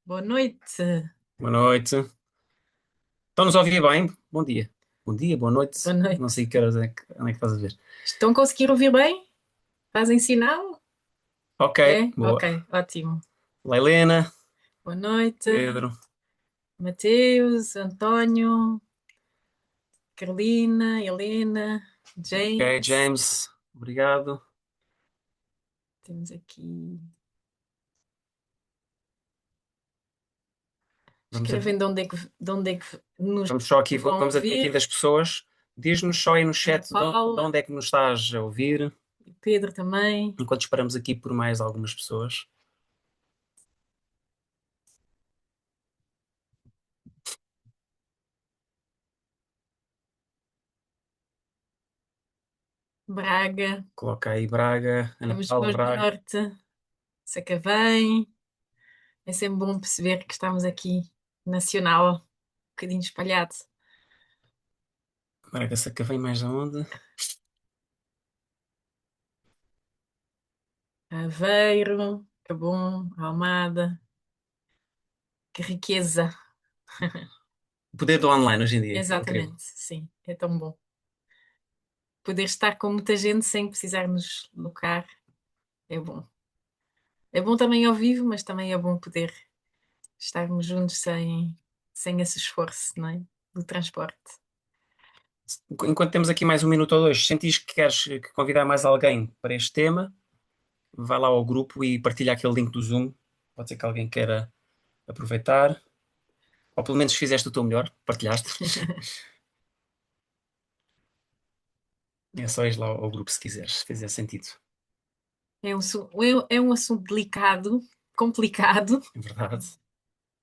Boa noite. Boa noite. Estão-nos a ouvir bem? Bom dia. Bom dia, boa Boa noite. Não noite. sei que horas onde é que estás a ver. Estão a conseguir ouvir bem? Fazem sinal? Ok, É? boa. Ok, ótimo. Lailena, Boa noite. Pedro. Mateus, António, Carolina, Helena, Ok, James. James, obrigado. Temos aqui. Vamos, a- Escrevem de onde é que nos vamos só aqui, vão vamos ouvir. admitindo as pessoas. Diz-nos só aí no Ana chat de Paula onde é que nos estás a ouvir, e Pedro também. enquanto esperamos aqui por mais algumas pessoas. Braga. Coloca aí Braga, Ana Temos Paula pessoas do Braga. Norte. Sacavém. É sempre bom perceber que estamos aqui nacional, um bocadinho espalhado. Braga Sacavém, mais aonde? Aveiro, que bom, Almada, que riqueza. O poder do online hoje em dia, é incrível. Exatamente, sim, é tão bom. Poder estar com muita gente sem precisar nos locar é bom. É bom também ao vivo, mas também é bom poder estarmos juntos sem esse esforço, não é? Do transporte. Enquanto temos aqui mais um minuto ou dois, sentis que queres convidar mais alguém para este tema, vai lá ao grupo e partilha aquele link do Zoom. Pode ser que alguém queira aproveitar. Ou pelo menos fizeste o teu melhor, partilhaste. É só ir lá ao grupo se quiseres, se fizer sentido. É um assunto delicado, complicado, É verdade.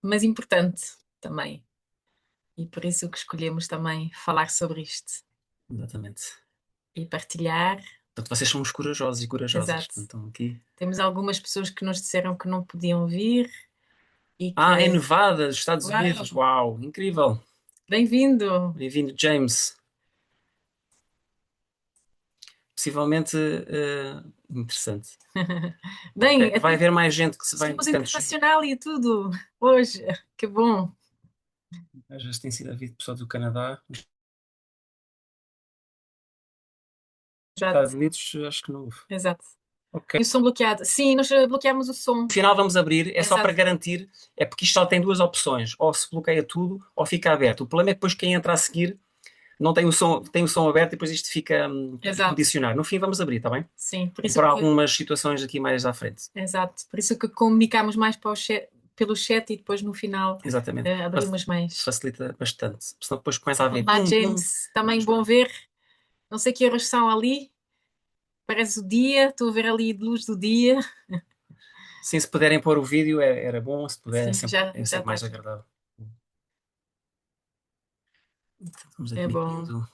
mas importante também. E por isso que escolhemos também falar sobre isto Exatamente. e partilhar. Portanto, vocês são uns corajosos e corajosas. Exato. Portanto, estão aqui. Temos algumas pessoas que nos disseram que não podiam vir e Ah, em que, Nevada, Estados Unidos. uau, Uau, incrível. bem-vindo! Bem-vindo, James. Possivelmente interessante. Ok. Bem, Vai até haver mais gente que se vai, somos entretanto. internacional e tudo hoje, que bom! Às vezes tem sido havido pessoal do Canadá. Estados Exato, Unidos, acho que não houve. exato. Ok. E o som bloqueado? Sim, nós bloqueámos o som. No final vamos abrir, é só para Exato, garantir, é porque isto só tem duas opções, ou se bloqueia tudo, ou fica aberto. O problema é que depois quem entra a seguir não tem o som aberto e depois isto fica exato. condicionado. No fim vamos abrir, está bem? Sim, por E isso para que, algumas situações aqui mais à frente. exato, por isso que comunicamos mais para pelo chat e depois no final Exatamente. abrimos mais. Facilita bastante. Senão depois começa a haver Olá, pum, pum. James, também bom ver. Não sei que horas são ali. Parece o dia, estou a ver ali a luz do dia. Sim, se puderem pôr o vídeo era bom, se puder Sim, é já sempre está mais aqui. agradável. Então, vamos É bom. admitindo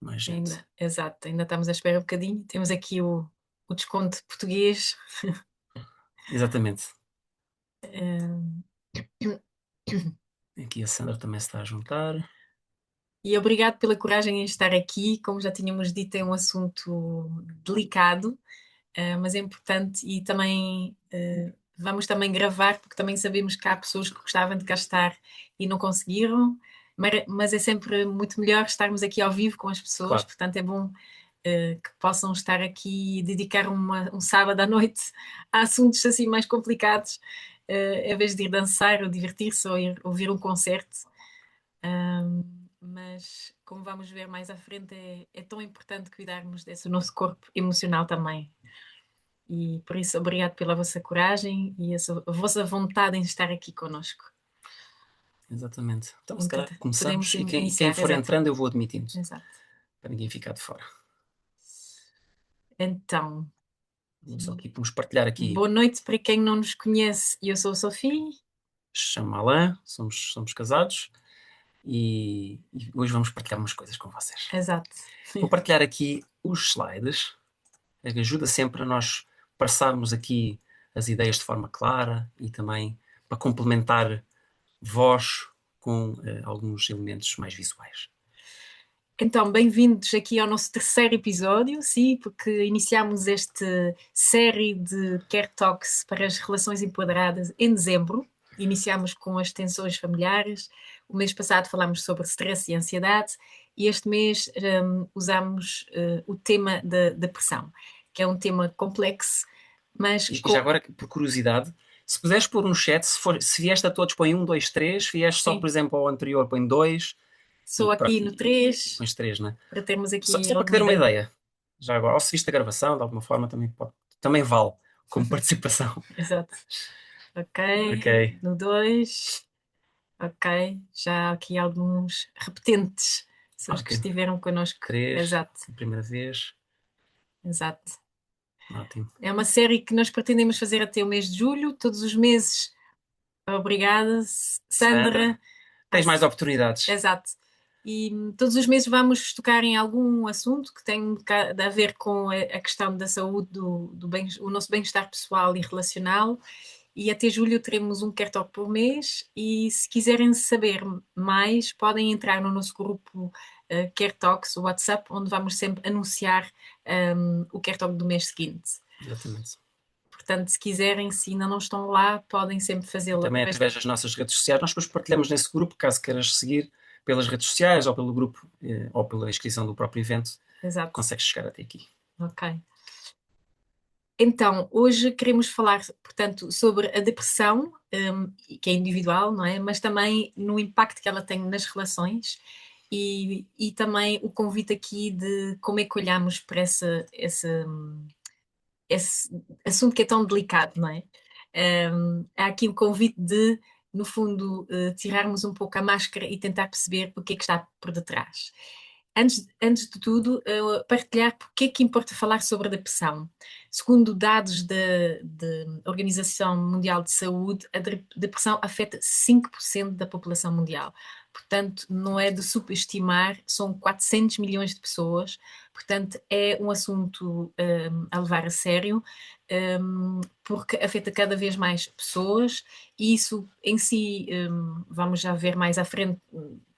mais gente. Ainda, exato, ainda estamos à espera um bocadinho. Temos aqui o desconto português. Exatamente. Eh, Aqui a Sandra também se está a juntar. E obrigado pela coragem em estar aqui. Como já tínhamos dito, é um assunto delicado, mas é importante e também vamos também gravar, porque também sabemos que há pessoas que gostavam de cá estar e não conseguiram. Mas é sempre muito melhor estarmos aqui ao vivo com as pessoas, Claro. portanto é bom que possam estar aqui e dedicar um sábado à noite a assuntos assim mais complicados, em vez de ir dançar ou divertir-se ou ir ouvir um concerto. Mas, como vamos ver mais à frente, é tão importante cuidarmos desse nosso corpo emocional também. E por isso, obrigado pela vossa coragem e a vossa vontade em estar aqui connosco. Exatamente. Então, se Então, calhar podemos começamos e quem iniciar, for exato, entrando eu vou admitindo, exato. para ninguém ficar de fora. Então, Vamos só aqui, vamos partilhar aqui boa noite para quem não nos conhece. Eu sou a Sofia. chama Alain, somos casados e hoje vamos partilhar umas coisas com vocês. Exato. Vou partilhar aqui os slides, que ajuda sempre a nós passarmos aqui as ideias de forma clara e também para complementar voz com alguns elementos mais visuais. Então, bem-vindos aqui ao nosso terceiro episódio, sim, porque iniciámos esta série de Care Talks para as relações empoderadas em dezembro. iniciámos com as tensões familiares, o mês passado falámos sobre stress e ansiedade, e este mês usámos o tema da depressão, que é um tema complexo, mas E já agora, por curiosidade, se puderes pôr no chat, se vieste a todos, põe 1, 2, 3. Se vieste só, por sim, exemplo, ao anterior, põe 2. sou E pronto, aqui no 3 pões 3, né? para termos Só, aqui só para te alguma dar uma ideia. ideia. Já agora, ou se viste a gravação, de alguma forma, também, também vale como participação. Exato. Ok, Ok. no 2. Ok, já há aqui alguns repetentes, pessoas que Ok. estiveram connosco. 3, Exato, a primeira vez. exato. Ótimo. É uma série que nós pretendemos fazer até o mês de julho, todos os meses. Obrigada, Sandra, Sandra. Ai, tens mais oportunidades. exato. E todos os meses vamos tocar em algum assunto que tem a ver com a questão da saúde, do bem, o nosso bem-estar pessoal e relacional. E até julho teremos um Care Talk por mês. E se quiserem saber mais, podem entrar no nosso grupo Care Talks, o WhatsApp, onde vamos sempre anunciar o Care Talk do mês seguinte. Exatamente. Portanto, se quiserem, se ainda não estão lá, podem sempre fazê-lo Também através. através das nossas redes sociais. Nós depois partilhamos nesse grupo, caso queiras seguir pelas redes sociais ou pelo grupo ou pela inscrição do próprio evento, Exato. consegues chegar até aqui. Ok. Então, hoje queremos falar, portanto, sobre a depressão, que é individual, não é? Mas também no impacto que ela tem nas relações e também o convite aqui de como é que olhamos para esse assunto que é tão delicado, não é? Há aqui o convite de, no fundo, tirarmos um pouco a máscara e tentar perceber o que é que está por detrás. Antes de tudo, partilhar porque é que importa falar sobre a depressão. Segundo dados da Organização Mundial de Saúde, a depressão afeta 5% da população mundial. Portanto, não é de subestimar, são 400 milhões de pessoas, portanto, é um assunto a levar a sério, porque afeta cada vez mais pessoas e isso em si, vamos já ver mais à frente,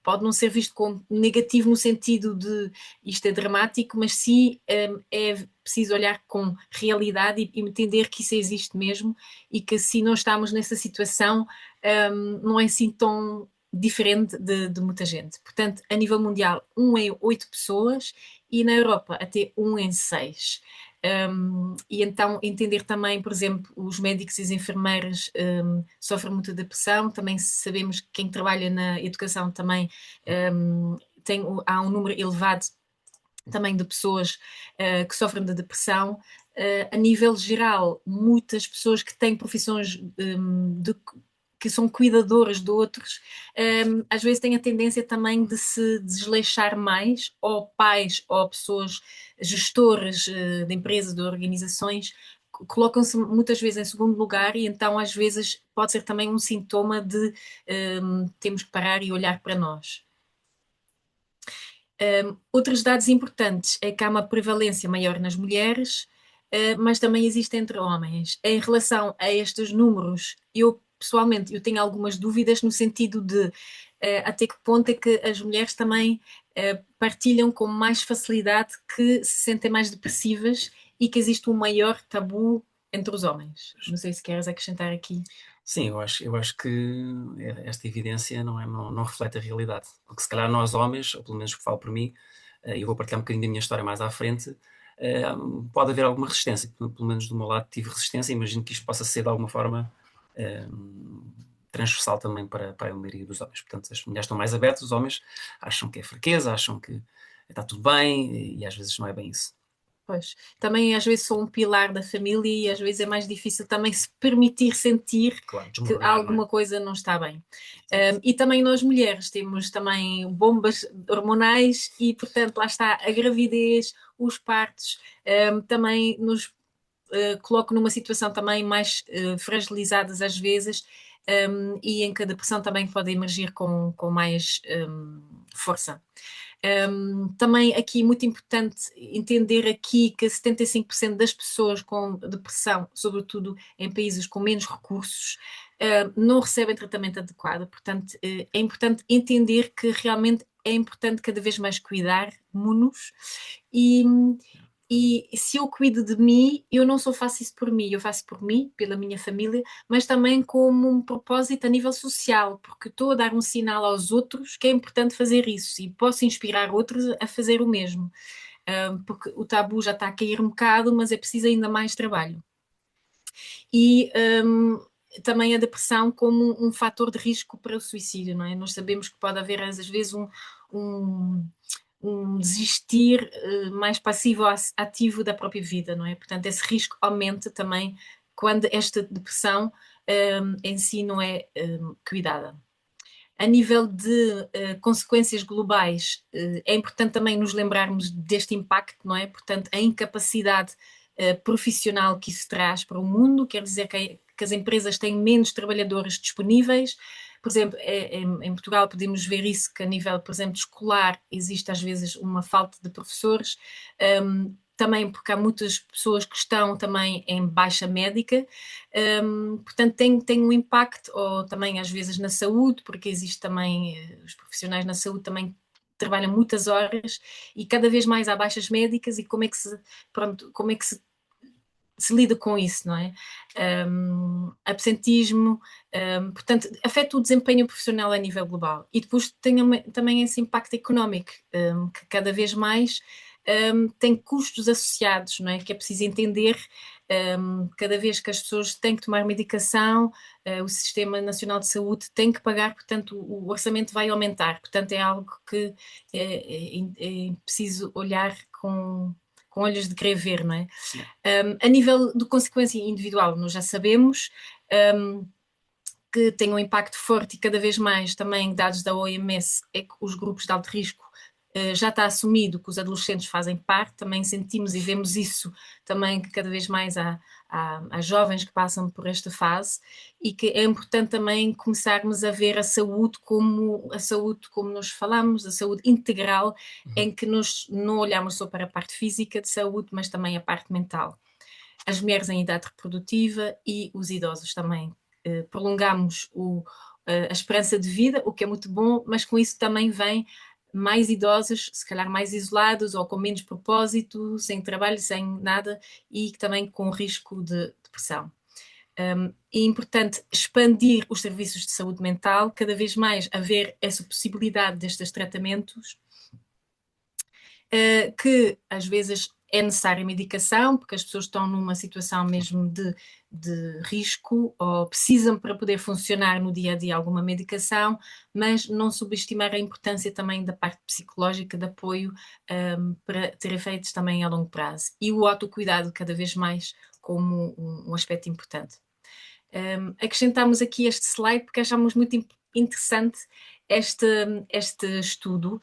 pode não ser visto como negativo no sentido de isto é dramático, mas sim é preciso olhar com realidade e entender que isso existe mesmo e que se nós estamos nessa situação, não é assim tão diferente de muita gente. Portanto, a nível mundial, 1 em 8 pessoas e na Europa até 1 em 6. E então entender também, por exemplo, os médicos e as enfermeiras sofrem muita depressão, também sabemos que quem trabalha na educação também há um número elevado também de pessoas que sofrem de depressão. A nível geral, muitas pessoas que têm profissões que são cuidadoras de outros, às vezes têm a tendência também de se desleixar mais, ou pais, ou pessoas gestoras de empresas, de organizações, colocam-se muitas vezes em segundo lugar e então às vezes pode ser também um sintoma de temos que parar e olhar para nós. Outros dados importantes é que há uma prevalência maior nas mulheres, mas também existe entre homens. Em relação a estes números, eu pessoalmente eu tenho algumas dúvidas no sentido de até que ponto é que as mulheres também partilham com mais facilidade que se sentem mais depressivas e que existe um maior tabu entre os homens. Não sei se queres acrescentar aqui. Sim, eu acho que esta evidência não reflete a realidade. Porque se calhar nós homens, ou pelo menos que falo por mim, eu vou partilhar um bocadinho da minha história mais à frente, eh, pode haver alguma resistência. Pelo menos do meu lado tive resistência, imagino que isto possa ser de alguma forma eh, transversal também para a maioria dos homens. Portanto, as mulheres estão mais abertas, os homens acham que é fraqueza, acham que está tudo bem, e às vezes não é bem isso. Pois, também às vezes sou um pilar da família e às vezes é mais difícil também se permitir sentir Claro, que desmoronar, não é? alguma coisa não está bem. E também nós mulheres temos também bombas hormonais e, portanto, lá está a gravidez, os partos, também nos coloco numa situação também mais fragilizadas às vezes, e em que a depressão também pode emergir com mais força. Também aqui muito importante entender aqui que 75% das pessoas com depressão, sobretudo em países com menos recursos, não recebem tratamento adequado. Portanto, é importante entender que realmente é importante cada vez mais cuidar-nos e E se eu cuido de mim, eu não só faço isso por mim, eu faço por mim, pela minha família, mas também como um propósito a nível social, porque estou a dar um sinal aos outros que é importante fazer isso e posso inspirar outros a fazer o mesmo. Porque o tabu já está a cair um bocado, mas é preciso ainda mais trabalho. E também a depressão como um fator de risco para o suicídio, não é? Nós sabemos que pode haver às vezes um, um desistir mais passivo ou ativo da própria vida, não é? Portanto, esse risco aumenta também quando esta depressão em si não é cuidada. A nível de consequências globais, é importante também nos lembrarmos deste impacto, não é? Portanto, a incapacidade profissional que isso traz para o mundo, quer dizer que as empresas têm menos trabalhadores disponíveis. Por exemplo, em Portugal podemos ver isso, que a nível, por exemplo, escolar, existe às vezes uma falta de professores, também porque há muitas pessoas que estão também em baixa médica, portanto tem um impacto, ou também às vezes na saúde, porque existe também, os profissionais na saúde também trabalham muitas horas e cada vez mais há baixas médicas e pronto, como é que se lida com isso, não é? Absentismo, portanto, afeta o desempenho profissional a nível global. E depois tem também esse impacto económico, que cada vez mais tem custos associados, não é? Que é preciso entender. Cada vez que as pessoas têm que tomar medicação, o Sistema Nacional de Saúde tem que pagar, portanto, o orçamento vai aumentar. Portanto, é algo que é preciso olhar com olhos de querer ver, não é? A nível de consequência individual, nós já sabemos que tem um impacto forte e cada vez mais também dados da OMS é que os grupos de alto risco já está assumido que os adolescentes fazem parte, também sentimos e vemos isso também que cada vez mais há jovens que passam por esta fase e que é importante também começarmos a ver a saúde como nós falamos, a saúde integral, em que nós não olhamos só para a parte física de saúde, mas também a parte mental. As mulheres em idade reprodutiva e os idosos também. Prolongamos a esperança de vida, o que é muito bom, mas com isso também vem mais idosos, se calhar mais isolados ou com menos propósito, sem trabalho, sem nada e também com risco de depressão. É importante expandir os serviços de saúde mental, cada vez mais haver essa possibilidade destes tratamentos, que às vezes é necessária medicação, porque as pessoas estão numa situação mesmo de risco ou precisam para poder funcionar no dia a dia alguma medicação, mas não subestimar a importância também da parte psicológica de apoio para ter efeitos também a longo prazo. E o autocuidado cada vez mais como um aspecto importante. Acrescentamos aqui este slide porque achamos muito interessante este, este estudo,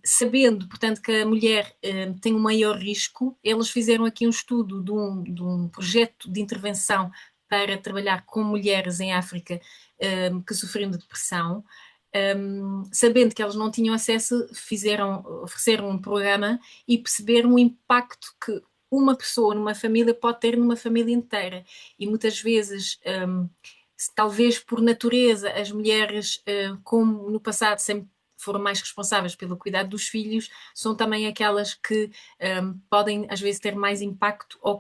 sabendo, portanto, que a mulher tem um maior risco. Eles fizeram aqui um estudo de um projeto de intervenção para trabalhar com mulheres em África que sofriam de depressão. Sabendo que elas não tinham acesso, ofereceram um programa e perceberam o impacto que uma pessoa numa família pode ter numa família inteira. E muitas vezes, talvez por natureza, as mulheres, como no passado sempre foram mais responsáveis pelo cuidado dos filhos, são também aquelas que podem às vezes ter mais impacto ou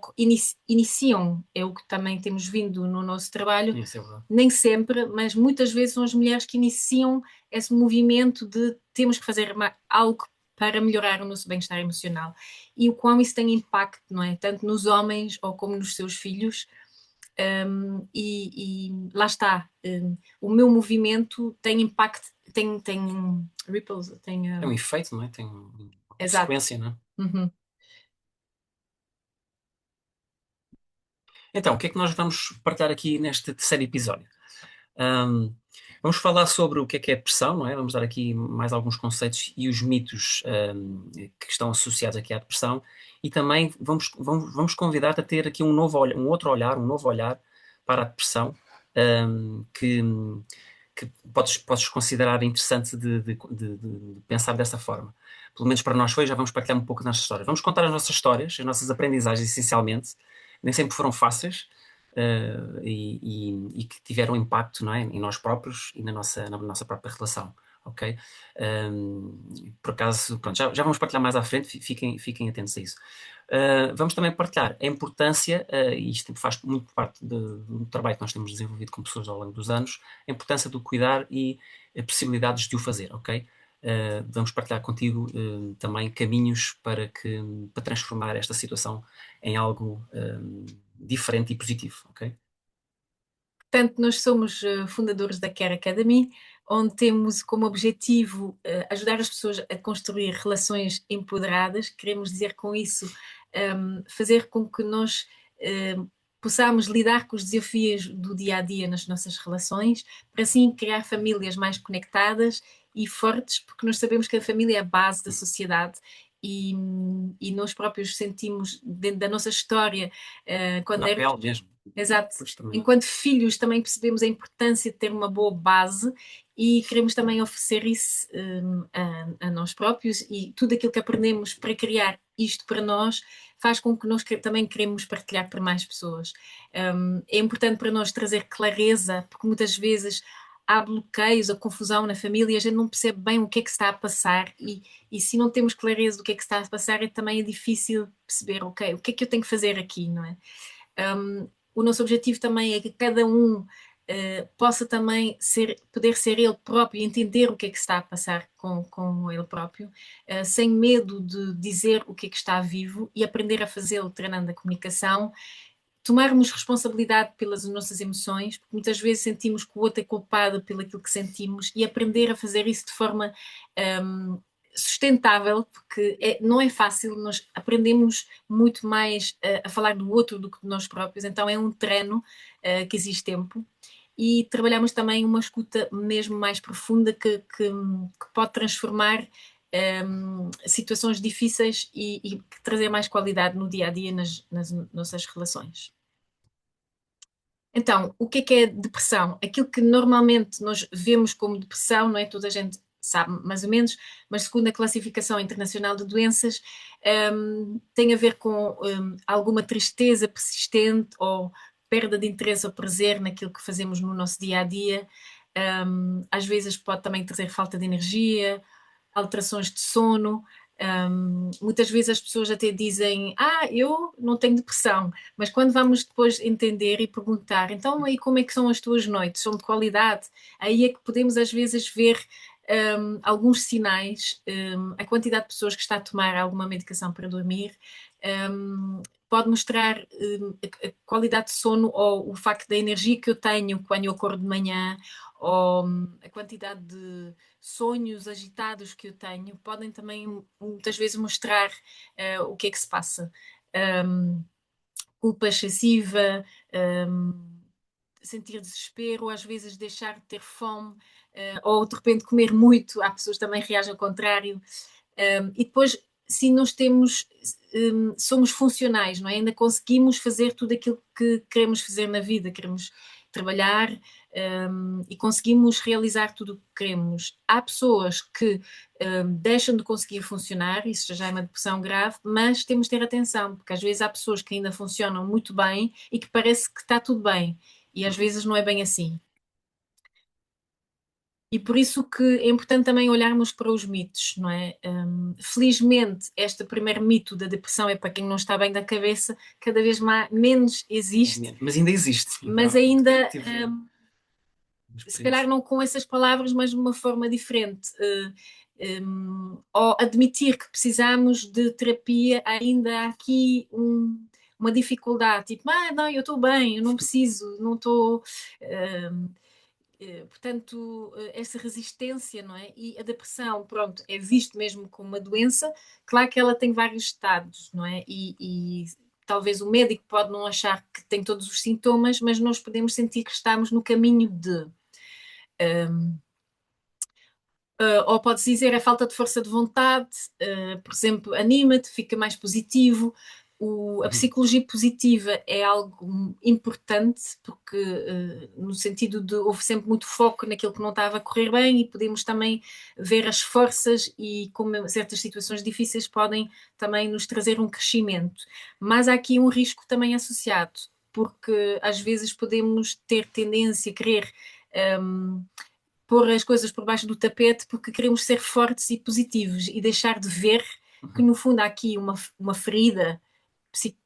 iniciam, é o que também temos vindo no nosso trabalho, Isso é verdade. nem sempre, mas muitas vezes são as mulheres que iniciam esse movimento de temos que fazer algo para melhorar o nosso bem-estar emocional. E o quão isso tem impacto, não é? Tanto nos homens ou como nos seus filhos. E lá está, o meu movimento tem impacto, tem ripples, tem. Tem um efeito, não é? Tem uma Exato. consequência, não é? Uhum. Então, o que é que nós vamos partilhar aqui neste terceiro episódio? Ahm, Vamos falar sobre o que é depressão, não é? Vamos dar aqui mais alguns conceitos e os mitos, que estão associados aqui à depressão e também vamos convidar-te a ter aqui um outro olhar, um novo olhar para a depressão, que podes considerar interessante de pensar dessa forma. Pelo menos para nós foi, já vamos partilhar um pouco da nossa história. Vamos contar as nossas histórias, as nossas aprendizagens, essencialmente. Nem sempre foram fáceis, e que tiveram impacto, não é, em nós próprios e na nossa própria relação ok? Por acaso, pronto, já vamos partilhar mais à frente, fiquem atentos a isso. Vamos também partilhar a importância, e isto faz muito parte do trabalho que nós temos desenvolvido com pessoas ao longo dos anos, a importância do cuidar e possibilidades de o fazer, ok? Vamos partilhar contigo também caminhos para transformar esta situação em algo diferente e positivo, ok? Portanto, nós somos fundadores da Care Academy, onde temos como objetivo ajudar as pessoas a construir relações empoderadas. Queremos dizer com isso fazer com que nós possamos lidar com os desafios do dia a dia nas nossas relações, para assim criar famílias mais conectadas e fortes, porque nós sabemos que a família é a base da sociedade. E nós próprios sentimos dentro da nossa história, quando Na éramos. pele mesmo. Exato. Pois também. Enquanto filhos também percebemos a importância de ter uma boa base e queremos também oferecer isso a nós próprios, e tudo aquilo que aprendemos para criar isto para nós faz com que nós também queremos partilhar para mais pessoas. É importante para nós trazer clareza, porque muitas vezes há bloqueios, a confusão na família, a gente não percebe bem o que é que se está a passar, e se não temos clareza do que é que se está a passar, também é difícil perceber, ok, o que é que eu tenho que fazer aqui, não é? O nosso objetivo também é que cada um possa também poder ser ele próprio e entender o que é que está a passar com ele próprio, sem medo de dizer o que é que está vivo, e aprender a fazê-lo treinando a comunicação, tomarmos responsabilidade pelas nossas emoções, porque muitas vezes sentimos que o outro é culpado pelo aquilo que sentimos, e aprender a fazer isso de forma sustentável, porque não é fácil. Nós aprendemos muito mais a falar do outro do que de nós próprios, então é um treino que exige tempo. E trabalhamos também uma escuta mesmo mais profunda que pode transformar situações difíceis e trazer mais qualidade no dia a dia nas nossas relações. Então, o que é depressão? Aquilo que normalmente nós vemos como depressão, não é? Toda a gente sabe mais ou menos, mas segundo a Classificação Internacional de Doenças, tem a ver com alguma tristeza persistente ou perda de interesse ou prazer naquilo que fazemos no nosso dia a dia. Às vezes pode também trazer falta de energia, alterações de sono. Muitas vezes as pessoas até dizem: eu não tenho depressão, mas quando vamos depois entender e perguntar, então aí como é que são as tuas noites? São de qualidade? Aí é que podemos às vezes ver alguns sinais. A quantidade de pessoas que está a tomar alguma medicação para dormir pode mostrar a qualidade de sono, ou o facto da energia que eu tenho quando eu acordo de manhã, ou a quantidade de sonhos agitados que eu tenho, podem também muitas vezes mostrar o que é que se passa. Culpa excessiva, sentir desespero, ou às vezes deixar de ter fome, ou de repente comer muito. Há pessoas que também reagem ao contrário. E depois, se nós temos, somos funcionais, não é? Ainda conseguimos fazer tudo aquilo que queremos fazer na vida, queremos trabalhar, e conseguimos realizar tudo o que queremos. Há pessoas que deixam de conseguir funcionar, isso já é uma depressão grave, mas temos de ter atenção, porque às vezes há pessoas que ainda funcionam muito bem e que parece que está tudo bem, e às vezes não é bem assim. E por isso que é importante também olharmos para os mitos, não é? Felizmente, este primeiro mito da depressão é para quem não está bem da cabeça, cada vez menos existe, Mas ainda existe. mas Então, ainda, tive uma se calhar experiência. não com essas palavras, mas de uma forma diferente. Ou admitir que precisamos de terapia, ainda há aqui uma dificuldade, tipo, não, eu estou bem, eu não preciso, não estou. Portanto, essa resistência, não é? E a depressão, pronto, é visto mesmo como uma doença. Claro que ela tem vários estados, não é? E talvez o médico pode não achar que tem todos os sintomas, mas nós podemos sentir que estamos no caminho de. Ou podes dizer a falta de força de vontade, por exemplo, anima-te, fica mais positivo. A psicologia positiva é algo importante, porque no sentido de houve sempre muito foco naquilo que não estava a correr bem, e podemos também ver as forças e como certas situações difíceis podem também nos trazer um crescimento. Mas há aqui um risco também associado, porque às vezes podemos ter tendência a querer um, pôr as coisas por baixo do tapete porque queremos ser fortes e positivos e deixar de ver que, no fundo, há aqui uma ferida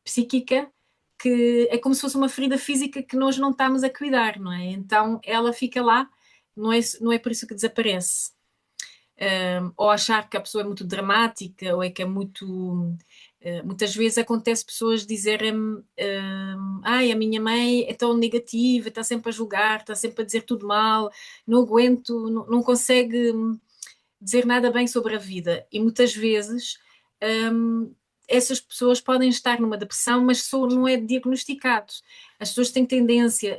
psíquica que é como se fosse uma ferida física que nós não estamos a cuidar, não é? Então ela fica lá, não é por isso que desaparece. Ou achar que a pessoa é muito dramática, ou é que é muito. Muitas vezes acontece pessoas dizerem: ai, a minha mãe é tão negativa, está sempre a julgar, está sempre a dizer tudo mal, não aguento, não consegue dizer nada bem sobre a vida. E muitas vezes essas pessoas podem estar numa depressão, mas só não é diagnosticado. As pessoas têm tendência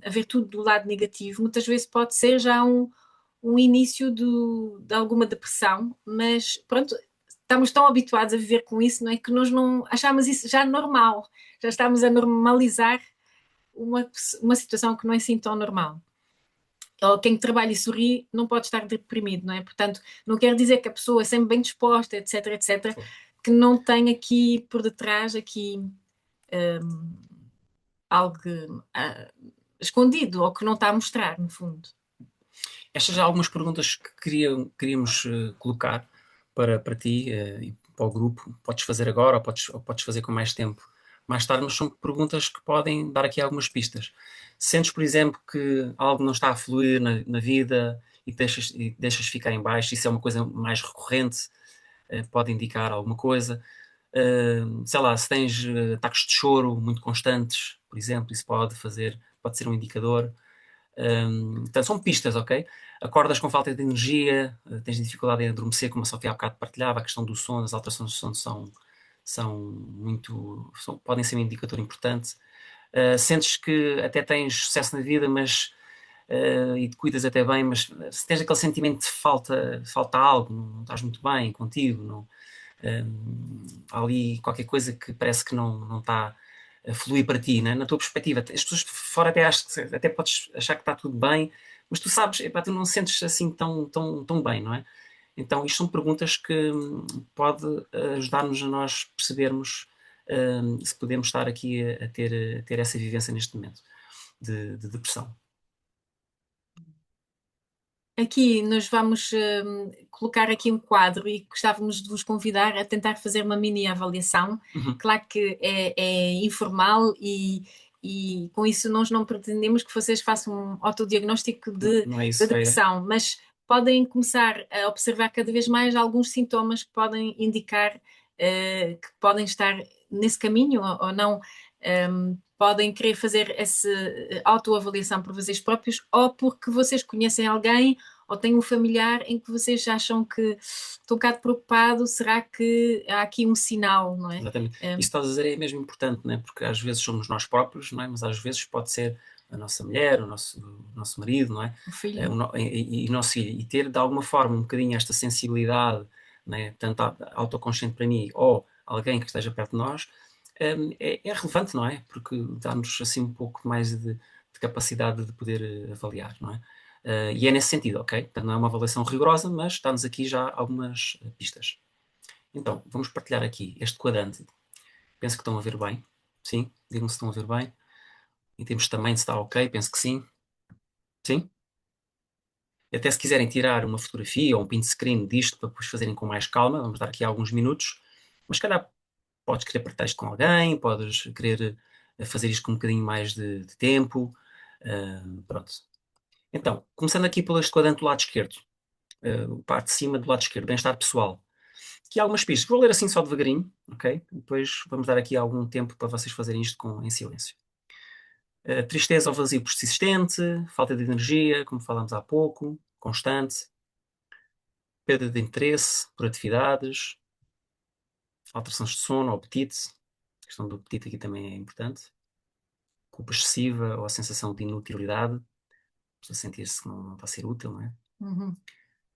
a ver tudo do lado negativo. Muitas vezes pode ser já um início de alguma depressão, mas pronto, estamos tão habituados a viver com isso, não é? Que nós não achamos isso já normal, já estamos a normalizar uma situação que não é assim tão normal. Ou quem trabalha e sorri não pode estar deprimido, não é? Portanto, não quer dizer que a pessoa é sempre bem disposta, etc, etc, que não tem aqui por detrás aqui algo escondido ou que não está a mostrar, no fundo. Estas são algumas perguntas que queríamos colocar para ti e para o grupo. Podes fazer agora ou podes fazer com mais tempo mais tarde, mas são perguntas que podem dar aqui algumas pistas. Sentes, por exemplo, que algo não está a fluir na vida e deixas ficar em baixo, isso é uma coisa mais recorrente, pode indicar alguma coisa. Sei lá, se tens ataques de choro muito constantes, por exemplo, isso pode ser um indicador. Portanto, são pistas, ok? Acordas com falta de energia, tens dificuldade em adormecer, como a Sofia há bocado partilhava, a questão do sono, as alterações do sono podem ser um indicador importante. Sentes que até tens sucesso na vida, mas e te cuidas até bem, mas se tens aquele sentimento de falta algo, não estás muito bem contigo, não, há ali qualquer coisa que parece que não está a fluir para ti, né? Na tua perspectiva. As pessoas de fora até podes achar que está tudo bem, mas tu sabes, epá, tu não sentes assim tão bem, não é? Então, isto são perguntas que pode ajudar-nos a nós percebermos se podemos estar aqui a ter essa vivência neste momento de depressão. Aqui nós vamos colocar aqui um quadro e gostávamos de vos convidar a tentar fazer uma mini avaliação. Uhum. Claro que é informal e com isso nós não pretendemos que vocês façam um autodiagnóstico Não, de, não é de isso, depressão, mas podem começar a observar cada vez mais alguns sintomas que podem indicar que podem estar nesse caminho ou não. Podem querer fazer essa autoavaliação por vocês próprios ou porque vocês conhecem alguém ou têm um familiar em que vocês acham que estão um bocado preocupado, será que há aqui um sinal, não é? Exatamente. Isso que estás a dizer é mesmo importante, não é? Porque às vezes somos nós próprios, não é? Mas às vezes pode ser a nossa mulher, o nosso marido, não é? O filho. E o nosso filho. E ter de alguma forma um bocadinho esta sensibilidade, não é? Tanto autoconsciente para mim ou alguém que esteja perto de nós, é relevante, não é? Porque dá-nos assim um pouco mais de capacidade de poder avaliar, não é? E é nesse sentido, ok? Portanto, não é uma avaliação rigorosa, mas dá-nos aqui já algumas pistas. Então, vamos partilhar aqui este quadrante. Penso que estão a ver bem. Sim? Digam se estão a ver bem. Em termos de tamanho, se está ok, penso que sim. Sim? E até se quiserem tirar uma fotografia ou um print screen disto para depois fazerem com mais calma, vamos dar aqui alguns minutos. Mas se calhar podes querer partilhar isto com alguém, podes querer fazer isto com um bocadinho mais de tempo. Pronto. Então, começando aqui pelo este quadrante do lado esquerdo. Parte de cima do lado esquerdo, bem-estar pessoal. Aqui há algumas pistas. Vou ler assim só devagarinho, ok? Depois vamos dar aqui algum tempo para vocês fazerem isto em silêncio. Tristeza ou vazio persistente, falta de energia, como falámos há pouco, constante, perda de interesse por atividades, alterações de sono ou apetite. A questão do apetite aqui também é importante. Culpa excessiva ou a sensação de inutilidade, a pessoa sentir-se que não está a ser útil, não é? Uhum.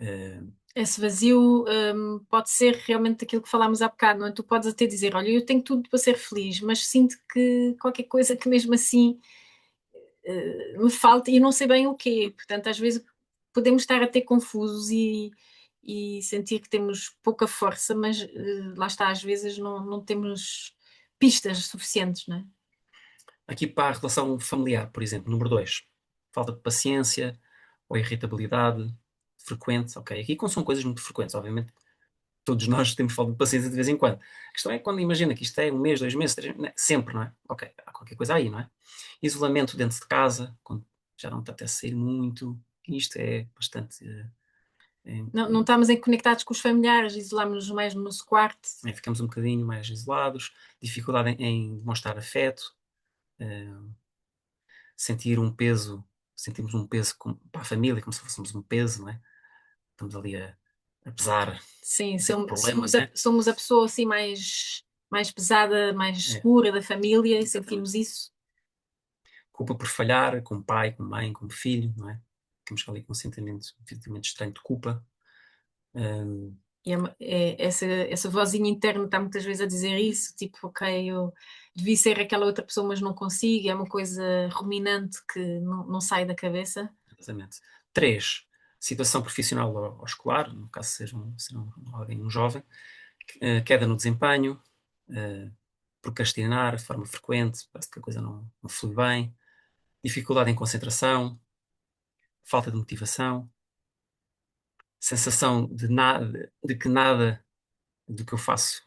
Uh, Esse vazio pode ser realmente aquilo que falámos há bocado, não é? Tu podes até dizer, olha, eu tenho tudo para ser feliz, mas sinto que qualquer coisa que mesmo assim me falta e não sei bem o quê. Portanto, às vezes podemos estar até confusos e sentir que temos pouca força, mas lá está, às vezes não temos pistas suficientes, não é? Aqui para a relação familiar, por exemplo, número 2, falta de paciência ou irritabilidade frequente, ok? Aqui são coisas muito frequentes, obviamente. Todos nós temos falta de paciência de vez em quando. A questão é quando imagina que isto é um mês, 2 meses, 3 meses, não é? Sempre, não é? Ok, há qualquer coisa aí, não é? Isolamento dentro de casa, quando já não está até a sair muito, isto é bastante. Não estamos conectados com os familiares, isolámos-nos mais no nosso quarto. Ficamos um bocadinho mais isolados, dificuldade em demonstrar afeto, sentir um peso, sentimos um peso para a família, como se fôssemos um peso, não é? Estamos ali a pesar, Sim, dizer somos, problema, somos, não a, é? somos a pessoa assim mais pesada, mais É. escura da família e sentimos isso. Culpa por falhar, como pai, como mãe, como filho, não é? Temos ali com um sentimento estranho de culpa. E essa vozinha interna está muitas vezes a dizer isso, tipo, ok, eu devia ser aquela outra pessoa, mas não consigo. É uma coisa ruminante que não sai da cabeça. Exatamente. 3, situação profissional ou escolar, no caso seja alguém, um jovem, queda no desempenho, procrastinar de forma frequente, parece que a coisa não flui bem, dificuldade em concentração, falta de motivação, sensação de que nada do que eu faço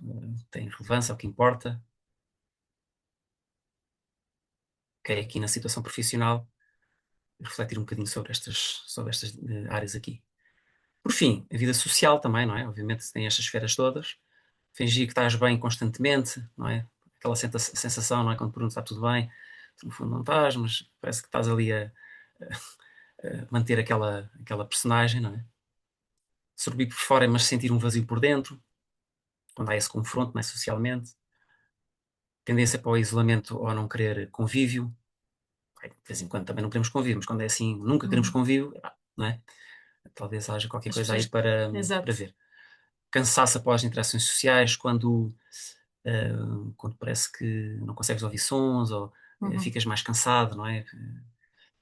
tem relevância, é o que importa. Ok, aqui na situação profissional, refletir um bocadinho sobre estas áreas aqui. Por fim, a vida social também, não é? Obviamente tem estas esferas todas. Fingir que estás bem constantemente, não é? Aquela sensação, não é? Quando perguntas está tudo bem, tu no fundo não estás, mas parece que estás ali a manter aquela personagem, não é? Sorrir por fora, mas sentir um vazio por dentro, quando há esse confronto, não é? Socialmente. Tendência para o isolamento ou a não querer convívio. De vez em quando também não queremos convívio, mas quando é assim, nunca queremos Uhum. convívio, não é? Talvez haja qualquer As coisa aí pessoas. para Exato. ver. Cansaço após interações sociais, quando parece que não consegues ouvir sons ou Uhum. ficas mais cansado, não é?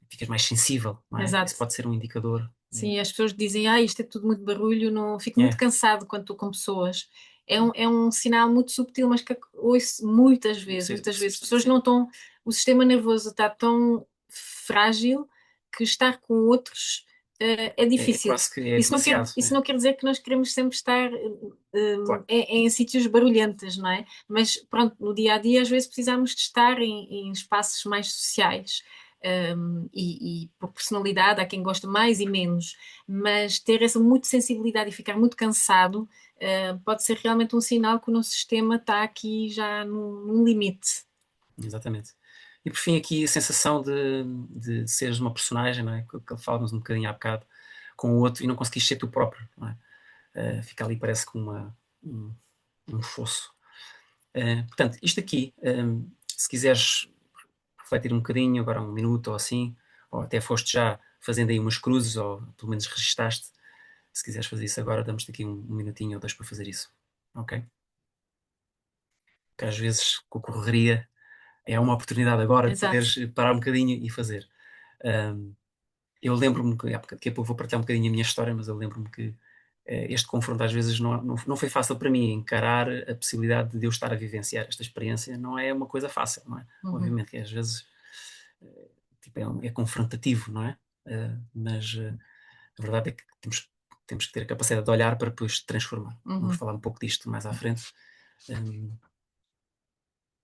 Ficas mais sensível, não é? Isso Exato. pode ser um indicador. Sim, as pessoas dizem, isto é tudo muito barulho, não, fico muito É, cansado quando estou com pessoas. É um sinal muito subtil, mas que ouço muitas vezes, sim, muitas vezes. Pessoas sim. não estão, o sistema nervoso está tão frágil que estar com outros é É difícil. quase que é Isso não quer, demasiado. isso não quer dizer que nós queremos sempre estar Claro, em sítios barulhentos, não é? Mas pronto, no dia a dia às vezes precisamos de estar em espaços mais sociais. E por personalidade, há quem gosta mais e menos, mas ter essa muito sensibilidade e ficar muito cansado pode ser realmente um sinal que o nosso sistema está aqui já num limite. exatamente. E por fim, aqui a sensação de seres uma personagem, não é? Que falávamos um bocadinho há bocado, com o outro e não conseguires ser tu próprio, não é? Fica ali, parece que um fosso. Portanto, isto aqui, se quiseres refletir um bocadinho, agora um minuto ou assim, ou até foste já fazendo aí umas cruzes, ou pelo menos registaste, se quiseres fazer isso agora, damos-te aqui um minutinho ou dois para fazer isso. Ok? Porque às vezes, com a correria, é uma oportunidade agora de Exato. poderes parar um bocadinho e fazer. Um, eu lembro-me que, daqui a pouco vou partilhar um bocadinho a minha história, mas eu lembro-me que este confronto às vezes não foi fácil para mim. Encarar a possibilidade de eu estar a vivenciar esta experiência não é uma coisa fácil, não é? Uhum, Obviamente que às vezes tipo, é confrontativo, não é? Mas a verdade é que temos que ter a capacidade de olhar para depois transformar. Vamos uhum. falar um pouco disto mais à frente. Um,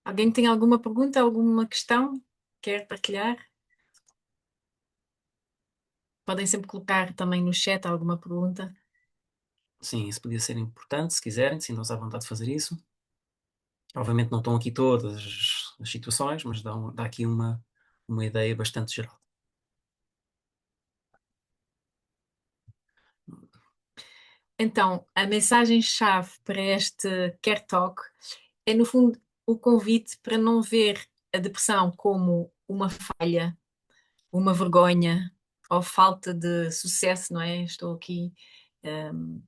Alguém tem alguma pergunta, alguma questão? Quer partilhar? Podem sempre colocar também no chat alguma pergunta. sim, isso podia ser importante, se quiserem, sintam-se à vontade de fazer isso. Obviamente não estão aqui todas as situações, mas dá aqui uma ideia bastante geral. Então, a mensagem-chave para este Care Talk é, no fundo, o convite para não ver a depressão como uma falha, uma vergonha ou falta de sucesso, não é? Estou aqui, um,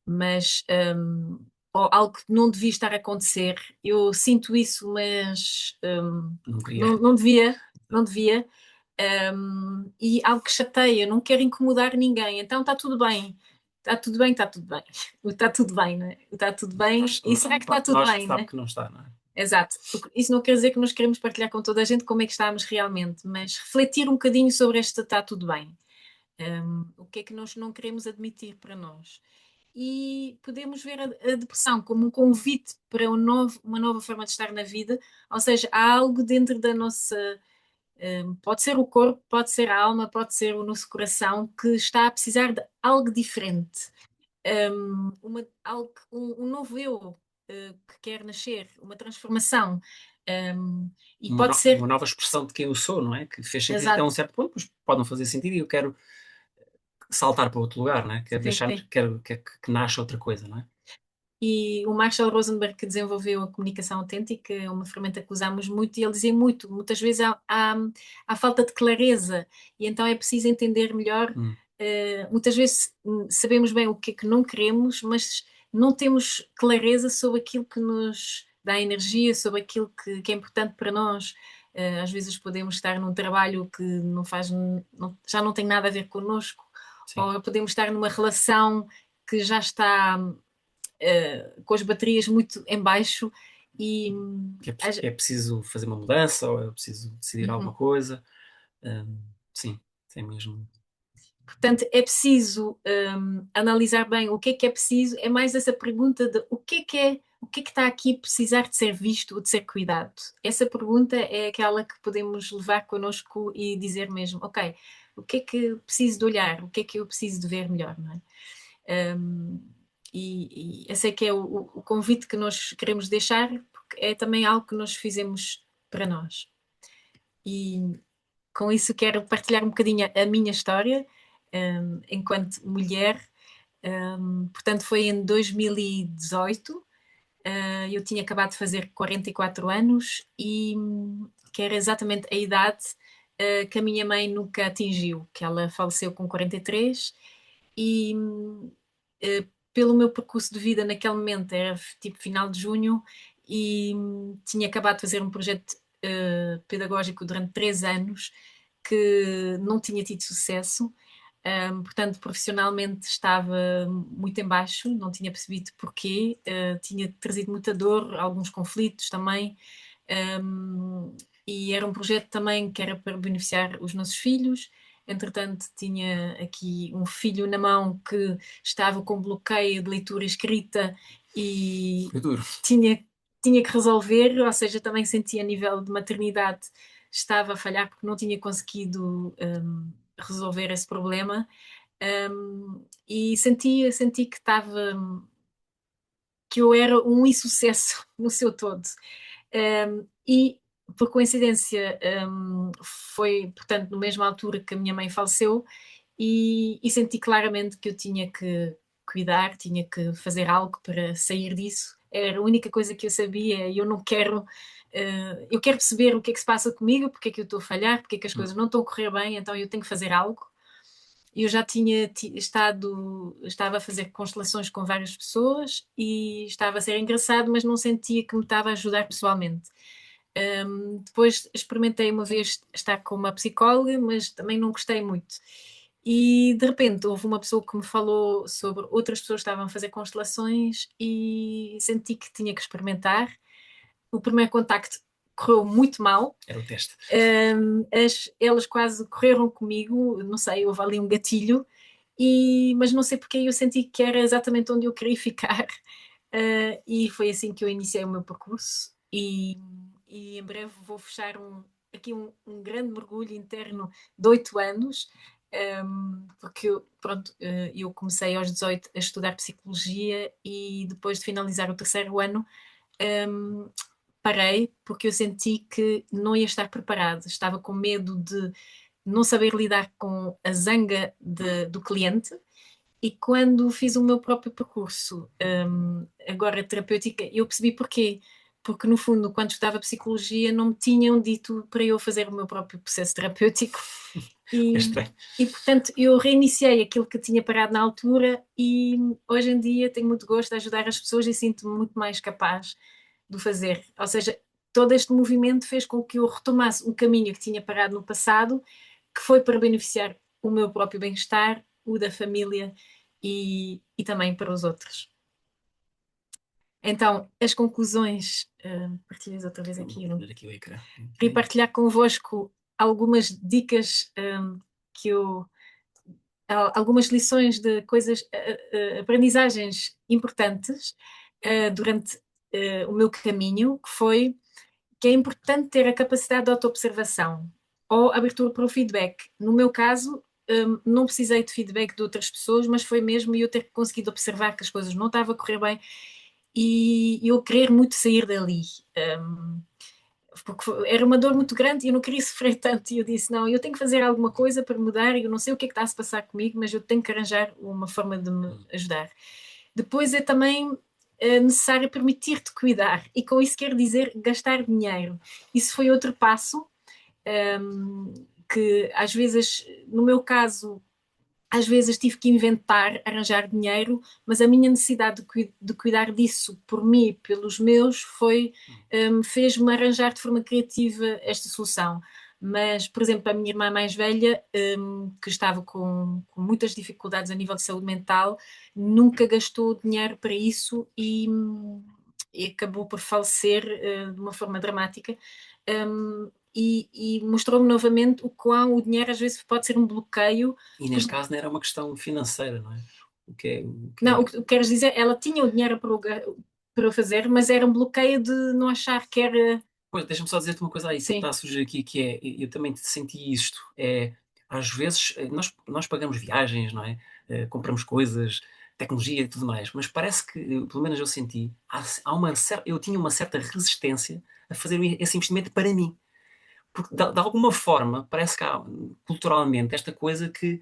mas ou algo que não devia estar a acontecer. Eu sinto isso, mas Não queria. não devia, não devia. E algo que chateia, não quero incomodar ninguém, então está tudo bem. Está tudo bem, está tudo bem. O está tudo bem, não é? O está tudo bem. E será que está tudo Nós bem, não sabe é? que não está, não é? Exato. Isso não quer dizer que nós queremos partilhar com toda a gente como é que estamos realmente, mas refletir um bocadinho sobre este está tudo bem. O que é que nós não queremos admitir para nós? E podemos ver a depressão como um convite para uma nova forma de estar na vida, ou seja, há algo dentro da nossa. Pode ser o corpo, pode ser a alma, pode ser o nosso coração que está a precisar de algo diferente. Um novo eu que quer nascer, uma transformação. E Uma, pode no- ser, uma nova expressão de quem eu sou, não é? Que fez sentido até um exato, certo ponto, mas pode não fazer sentido e eu quero saltar para outro lugar, não é? Quero sim, deixar, sim. quero que nasça outra coisa, não é? E o Marshall Rosenberg, que desenvolveu a comunicação autêntica, é uma ferramenta que usamos muito, e ele dizia muito, muitas vezes há falta de clareza, e então é preciso entender melhor. Hum. Muitas vezes sabemos bem o que é que não queremos, mas não temos clareza sobre aquilo que nos dá energia, sobre aquilo que é importante para nós. Às vezes podemos estar num trabalho que não faz, já não tem nada a ver connosco, Sim. ou podemos estar numa relação que já está com as baterias muito em baixo e Que é preciso fazer uma mudança ou é preciso decidir alguma uhum. coisa. Hum, sim, é mesmo. Portanto, é preciso analisar bem o que é preciso, é mais essa pergunta de o que é que está aqui a precisar de ser visto ou de ser cuidado. Essa pergunta é aquela que podemos levar connosco e dizer mesmo, ok, o que é que preciso de olhar, o que é que eu preciso de ver melhor, não é? E esse é que é o convite que nós queremos deixar, porque é também algo que nós fizemos para nós. E com isso quero partilhar um bocadinho a minha história, enquanto mulher. Portanto, foi em 2018. Eu tinha acabado de fazer 44 anos e que era exatamente a idade que a minha mãe nunca atingiu, que ela faleceu com 43 e pelo meu percurso de vida naquele momento era tipo final de junho e tinha acabado de fazer um projeto pedagógico durante 3 anos que não tinha tido sucesso. Portanto, profissionalmente estava muito em baixo, não tinha percebido porquê, tinha trazido muita dor, alguns conflitos também, um, e era um projeto também que era para beneficiar os nossos filhos. Entretanto, tinha aqui um filho na mão que estava com bloqueio de leitura e escrita e Foi duro. tinha, tinha que resolver, ou seja, também sentia a nível de maternidade estava a falhar porque não tinha conseguido resolver esse problema. E senti que estava que eu era um insucesso no seu todo. E por coincidência foi, portanto, na mesma altura que a minha mãe faleceu e senti claramente que eu tinha que cuidar, tinha que fazer algo para sair disso. Era a única coisa que eu sabia e eu não quero. Eu quero perceber o que é que se passa comigo, porque é que eu estou a falhar, porque é que as Hum. coisas não estão a correr bem, então eu tenho que fazer algo. Eu já tinha estava a fazer constelações com várias pessoas e estava a ser engraçado, mas não sentia que me estava a ajudar pessoalmente. Depois experimentei uma vez estar com uma psicóloga, mas também não gostei muito. E de repente houve uma pessoa que me falou sobre outras pessoas que estavam a fazer constelações e senti que tinha que experimentar. O primeiro contacto correu muito mal. Era o teste. Elas quase correram comigo, não sei, houve ali um gatilho, mas não sei porque eu senti que era exatamente onde eu queria ficar. E foi assim que eu iniciei o meu percurso e em breve vou fechar aqui um grande mergulho interno de 8 anos, porque pronto, eu comecei aos 18 a estudar psicologia e depois de finalizar o terceiro ano, um, parei porque eu senti que não ia estar preparado, estava com medo de não saber lidar com a zanga do cliente. E quando fiz o meu próprio percurso, agora terapêutica, eu percebi porquê. Porque, no fundo, quando estudava psicologia, não me tinham dito para eu fazer o meu próprio processo terapêutico. É E, estranho. portanto, eu reiniciei aquilo que tinha parado na altura e hoje em dia tenho muito gosto de ajudar as pessoas e sinto-me muito mais capaz de o fazer. Ou seja, todo este movimento fez com que eu retomasse um caminho que tinha parado no passado, que foi para beneficiar o meu próprio bem-estar, o da família e também para os outros. Então, as conclusões, partilhas outra vez Vou aqui, eu ver aqui o ecrã. queria Ok. partilhar convosco algumas dicas que eu algumas lições de coisas, aprendizagens importantes durante o meu caminho, que foi que é importante ter a capacidade de autoobservação ou abertura para o feedback. No meu caso, não precisei de feedback de outras pessoas, mas foi mesmo eu ter conseguido observar que as coisas não estavam a correr bem e eu querer muito sair dali. Um, porque era uma dor muito grande e eu não queria sofrer tanto. E eu disse: não, eu tenho que fazer alguma coisa para mudar. Eu não sei o que é que está a se passar comigo, mas eu tenho que arranjar uma forma de me ajudar. Depois é também necessário permitir-te cuidar, e com isso quero dizer gastar dinheiro. Isso foi outro passo que às vezes, no meu caso, às vezes tive que inventar, arranjar dinheiro, mas a minha necessidade de cuidar disso por mim, pelos meus, fez-me arranjar de forma criativa esta solução. Mas, por exemplo, a minha irmã mais velha, que estava com muitas dificuldades a nível de saúde mental, nunca gastou dinheiro para isso e acabou por falecer de uma forma dramática. E mostrou-me novamente o quão o dinheiro às vezes pode ser um bloqueio. E neste caso não era uma questão financeira, não é? O que Não, é... o que queres dizer, ela tinha o dinheiro para o fazer, mas era um bloqueio de não achar que era. Pois, deixa-me só dizer-te uma coisa aí que Sim, está a surgir aqui, que é, eu também senti isto, é, às vezes, nós pagamos viagens, não é? Compramos coisas, tecnologia e tudo mais, mas parece que, pelo menos eu senti, eu tinha uma certa resistência a fazer esse investimento para mim. Porque, de alguma forma, parece que há, culturalmente, esta coisa que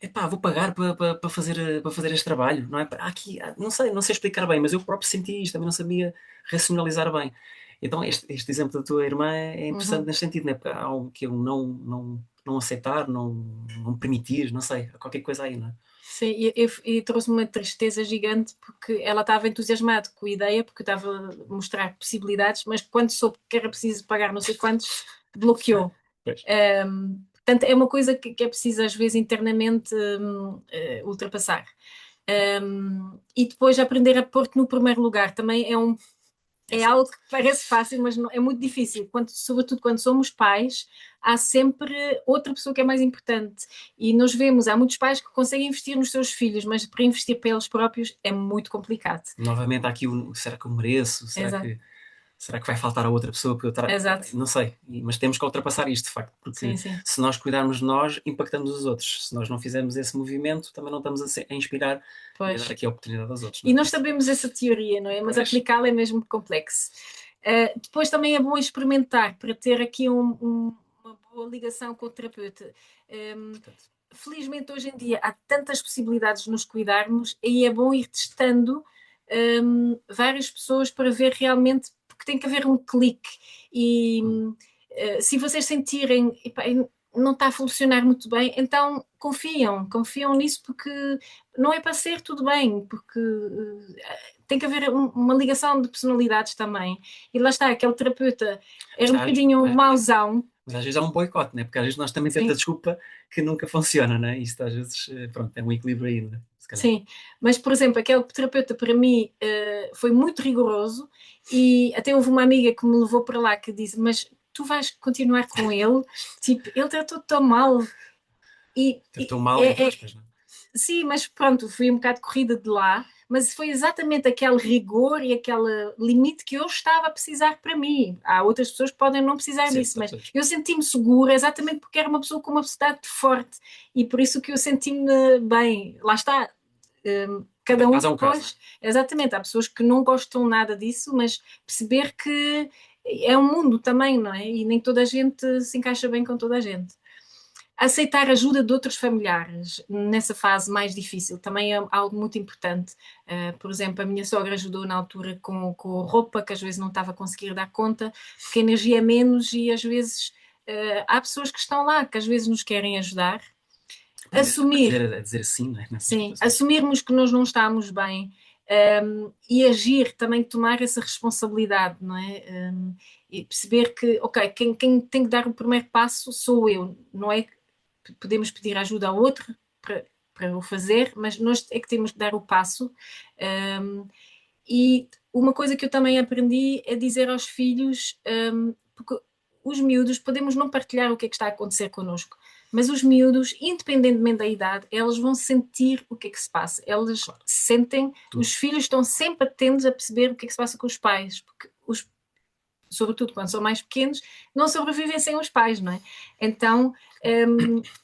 epá, vou pagar para fazer este trabalho, não é? Há aqui, não sei explicar bem, mas eu próprio senti isto, também não sabia racionalizar bem. Então, este exemplo da tua irmã é interessante uhum. neste sentido, não é? Porque há algo que eu não aceitar, não permitir, não sei, há qualquer coisa aí, não é? Sim, e trouxe-me uma tristeza gigante porque ela estava entusiasmada com a ideia, porque eu estava a mostrar possibilidades, mas quando soube que era preciso pagar não sei quantos, bloqueou. Pois. Portanto, é uma coisa que é preciso às vezes internamente ultrapassar. E depois aprender a pôr-te no primeiro lugar também é algo que parece fácil, mas não, é muito difícil. Sobretudo quando somos pais, há sempre outra pessoa que é mais importante. E nós vemos, há muitos pais que conseguem investir nos seus filhos, mas para investir para eles próprios é muito complicado. Novamente, há aqui será que eu mereço? Exato, Será que vai faltar a outra pessoa para eu estar. exato. Não sei, mas temos que ultrapassar isto, de facto, porque Sim, sim. se nós cuidarmos de nós, impactamos os outros. Se nós não fizermos esse movimento, também não estamos a inspirar e a dar Pois. aqui a oportunidade aos outros, não E é? nós sabemos essa teoria, não é? Mas Pois, aplicá-la é mesmo complexo. Depois também é bom experimentar para ter aqui uma boa ligação com o terapeuta. Um, portanto, Felizmente hoje em dia há tantas possibilidades de nos cuidarmos e é bom ir testando várias pessoas para ver realmente, porque tem que haver um clique. E hum, se vocês sentirem, epá, não está a funcionar muito bem, então confiam nisso, porque não é para ser tudo bem, porque tem que haver uma ligação de personalidades também. E lá está, aquele terapeuta era mas, um bocadinho mauzão. mas às vezes há um boicote, né? Porque às vezes nós também temos a Sim, desculpa que nunca funciona, né? Isto às vezes, pronto, é um equilíbrio aí, né? Se calhar. sim, mas por exemplo, aquele terapeuta para mim foi muito rigoroso e até houve uma amiga que me levou para lá que disse: Mas tu vais continuar com ele? Tipo, ele tratou tão mal. Tratou mal, entre aspas, né? Sim, mas pronto, fui um bocado corrida de lá, mas foi exatamente aquele rigor e aquele limite que eu estava a precisar para mim. Há outras pessoas que podem não precisar Sim, disso, para mas todos. eu senti-me segura exatamente porque era uma pessoa com uma personalidade forte e por isso que eu senti-me bem. Lá está. Cada Cada um caso é um caso, né? depois, exatamente, há pessoas que não gostam nada disso, mas perceber que é um mundo também, não é? E nem toda a gente se encaixa bem com toda a gente. Aceitar ajuda de outros familiares nessa fase mais difícil também é algo muito importante. Por exemplo, a minha sogra ajudou na altura com roupa, que às vezes não estava a conseguir dar conta, porque a energia é menos e às vezes há pessoas que estão lá que às vezes nos querem ajudar. Assumir, A dizer sim, né? Nessas sim, situações. assumirmos que nós não estamos bem e agir, também tomar essa responsabilidade, não é? E perceber que, ok, quem tem que dar o primeiro passo sou eu, não é? Podemos pedir ajuda a outro para o fazer, mas nós é que temos que dar o passo. Um, e uma coisa que eu também aprendi é dizer aos filhos, porque os miúdos podemos não partilhar o que é que está a acontecer connosco, Mas os miúdos, independentemente da idade, elas vão sentir o que é que se passa. Elas Claro. sentem, os filhos estão sempre atentos a perceber o que é que se passa com os pais, porque sobretudo quando são mais pequenos, não sobrevivem sem os pais, não é? Então,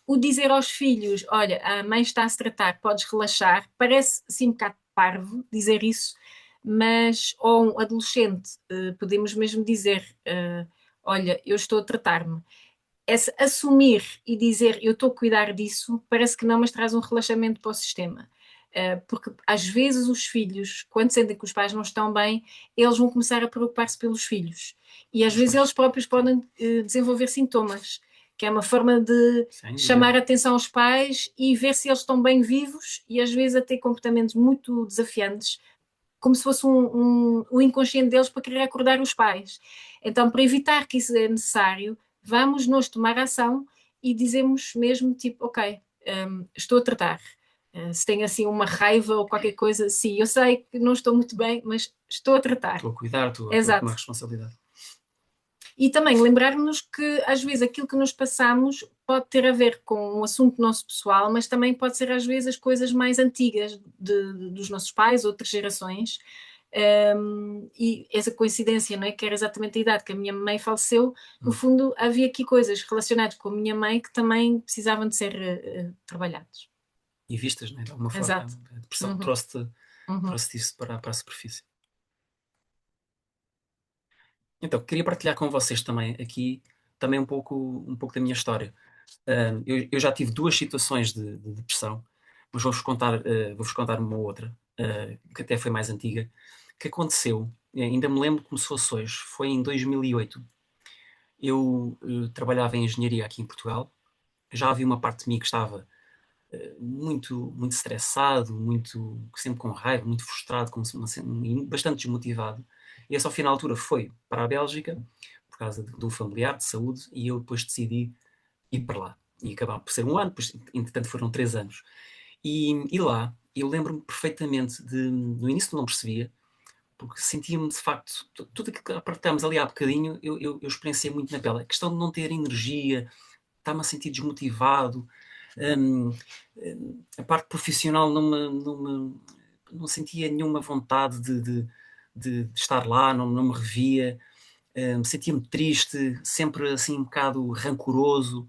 o dizer aos filhos, olha, a mãe está a se tratar, podes relaxar, parece assim um bocado parvo dizer isso, mas, ou um adolescente, podemos mesmo dizer, olha, eu estou a tratar-me. Esse assumir e dizer eu estou a cuidar disso, parece que não, mas traz um relaxamento para o sistema. Porque às vezes os filhos, quando sentem que os pais não estão bem, eles vão começar a preocupar-se pelos filhos. E às Os vezes pais. eles próprios podem desenvolver sintomas, que é uma forma de Sem chamar dúvida. a atenção aos pais e ver se eles estão bem vivos e às vezes a ter comportamentos muito desafiantes, como se fosse o inconsciente deles para querer acordar os pais. Então, para evitar que isso é necessário, vamos nós tomar ação e dizemos mesmo, tipo, ok, estou a tratar. Se tem assim uma raiva ou qualquer coisa, sim, eu sei que não estou muito bem, mas estou a tratar. Estou a cuidar, estou a tomar Exato. responsabilidade. E também lembrar-nos que às vezes aquilo que nos passamos pode ter a ver com um assunto nosso pessoal, mas também pode ser às vezes as coisas mais antigas dos nossos pais, outras gerações. E essa coincidência, não é? Que era exatamente a idade que a minha mãe faleceu, no fundo havia aqui coisas relacionadas com a minha mãe que também precisavam de ser trabalhadas. E vistas, né? De alguma forma, Exato. a depressão Uhum, uhum. trouxe isso para a superfície. Então, queria partilhar com vocês também aqui também um pouco da minha história. Eu já tive duas situações de depressão, mas vou-vos contar uma outra, que até foi mais antiga, que aconteceu, ainda me lembro como se fosse hoje, foi em 2008. Eu trabalhava em engenharia aqui em Portugal, já havia uma parte de mim que estava muito estressado, sempre com raiva, muito frustrado, bastante desmotivado. E essa, ao fim, na altura, foi para a Bélgica, por causa de um familiar de saúde, e eu depois decidi ir para lá. E acabava por ser um ano, depois, entretanto, foram 3 anos. E lá, eu lembro-me perfeitamente no início não percebia, porque sentia-me de facto, tudo aquilo que apartámos ali há bocadinho, eu experienciei muito na pele. A questão de não ter energia, estar-me a sentir desmotivado, hum, a parte profissional não sentia nenhuma vontade de estar lá, não me revia, sentia-me triste, sempre assim um bocado rancoroso,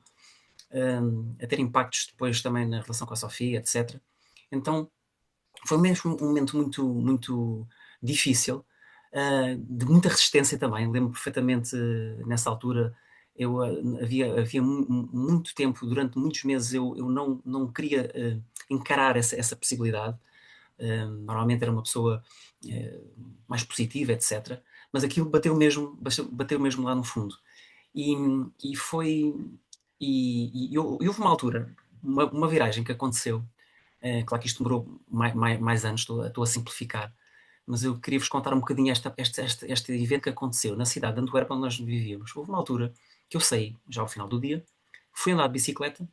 a ter impactos depois também na relação com a Sofia, etc. Então foi mesmo um momento muito difícil, de muita resistência também. Lembro perfeitamente nessa altura. Havia muito tempo, durante muitos meses, eu não queria encarar essa possibilidade. Normalmente era uma pessoa mais positiva, etc. Mas aquilo bateu mesmo lá no fundo. E, e foi. E houve uma altura, uma viragem que aconteceu. Claro que isto demorou mais anos, estou a simplificar, mas eu queria vos contar um bocadinho este evento que aconteceu na cidade de Antuérpia, onde nós vivíamos. Houve uma altura que eu saí, já ao final do dia, fui andar de bicicleta,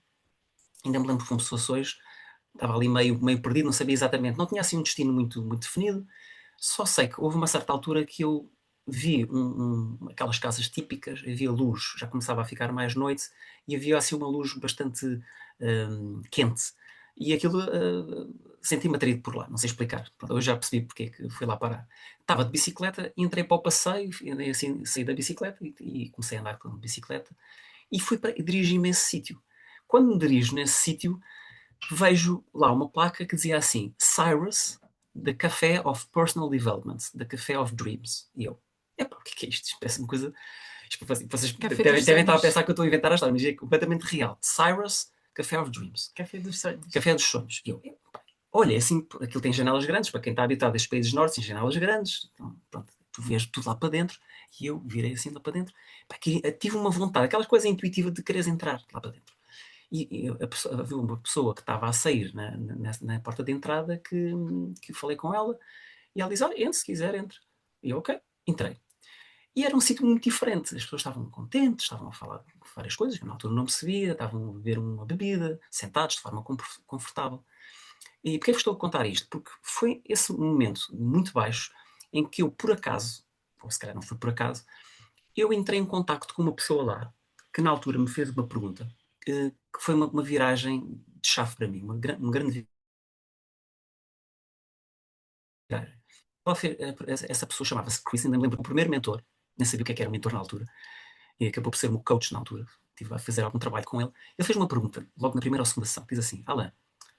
ainda me lembro como se fosse hoje, estava ali meio perdido, não sabia exatamente, não tinha assim um destino muito definido, só sei que houve uma certa altura que eu vi aquelas casas típicas, havia luz, já começava a ficar mais noite, e havia assim uma luz bastante quente. E aquilo senti-me atraído por lá, não sei explicar. Pronto, eu já percebi porque é que fui lá parar. Estava de bicicleta, entrei para o passeio, andei assim, saí da bicicleta e comecei a andar com a bicicleta e dirigi-me a esse sítio. Quando me dirijo nesse sítio, vejo lá uma placa que dizia assim: Cyrus, the Café of Personal Development, the Café of Dreams. E eu, epá, o que é isto? Isto parece uma coisa. Vocês Café devem dos estar a sonhos. pensar que eu estou a inventar a história, mas é completamente real. Cyrus, Café of Dreams. Café dos sonhos. Café dos sonhos. E eu, epá, olha, é assim, aquilo tem janelas grandes, para quem está habitado destes países nórdicos, tem janelas grandes. Então, pronto, tu vês tudo lá para dentro. E eu virei assim lá para dentro. Epá, tive uma vontade, aquelas coisas intuitivas de quereres entrar lá para dentro. E havia uma pessoa que estava a sair na porta de entrada que falei com ela e ela diz: Olha, entre se quiser, entre. E eu, ok, entrei. E era um sítio muito diferente. As pessoas estavam contentes, estavam a falar de várias coisas que eu na altura não percebia, estavam a beber uma bebida, sentados de forma confortável. E porquê é que estou a contar isto? Porque foi esse momento muito baixo em que eu, por acaso, ou se calhar não foi por acaso, eu entrei em contacto com uma pessoa lá que na altura me fez uma pergunta que foi uma viragem de chave para mim, uma grande viragem. Essa pessoa chamava-se Chris, ainda me lembro do primeiro mentor, nem sabia o que era um mentor na altura, e acabou por ser um coach na altura. Estive a fazer algum trabalho com ele. Ele fez uma pergunta, logo na primeira ou segunda sessão, diz assim: Alain,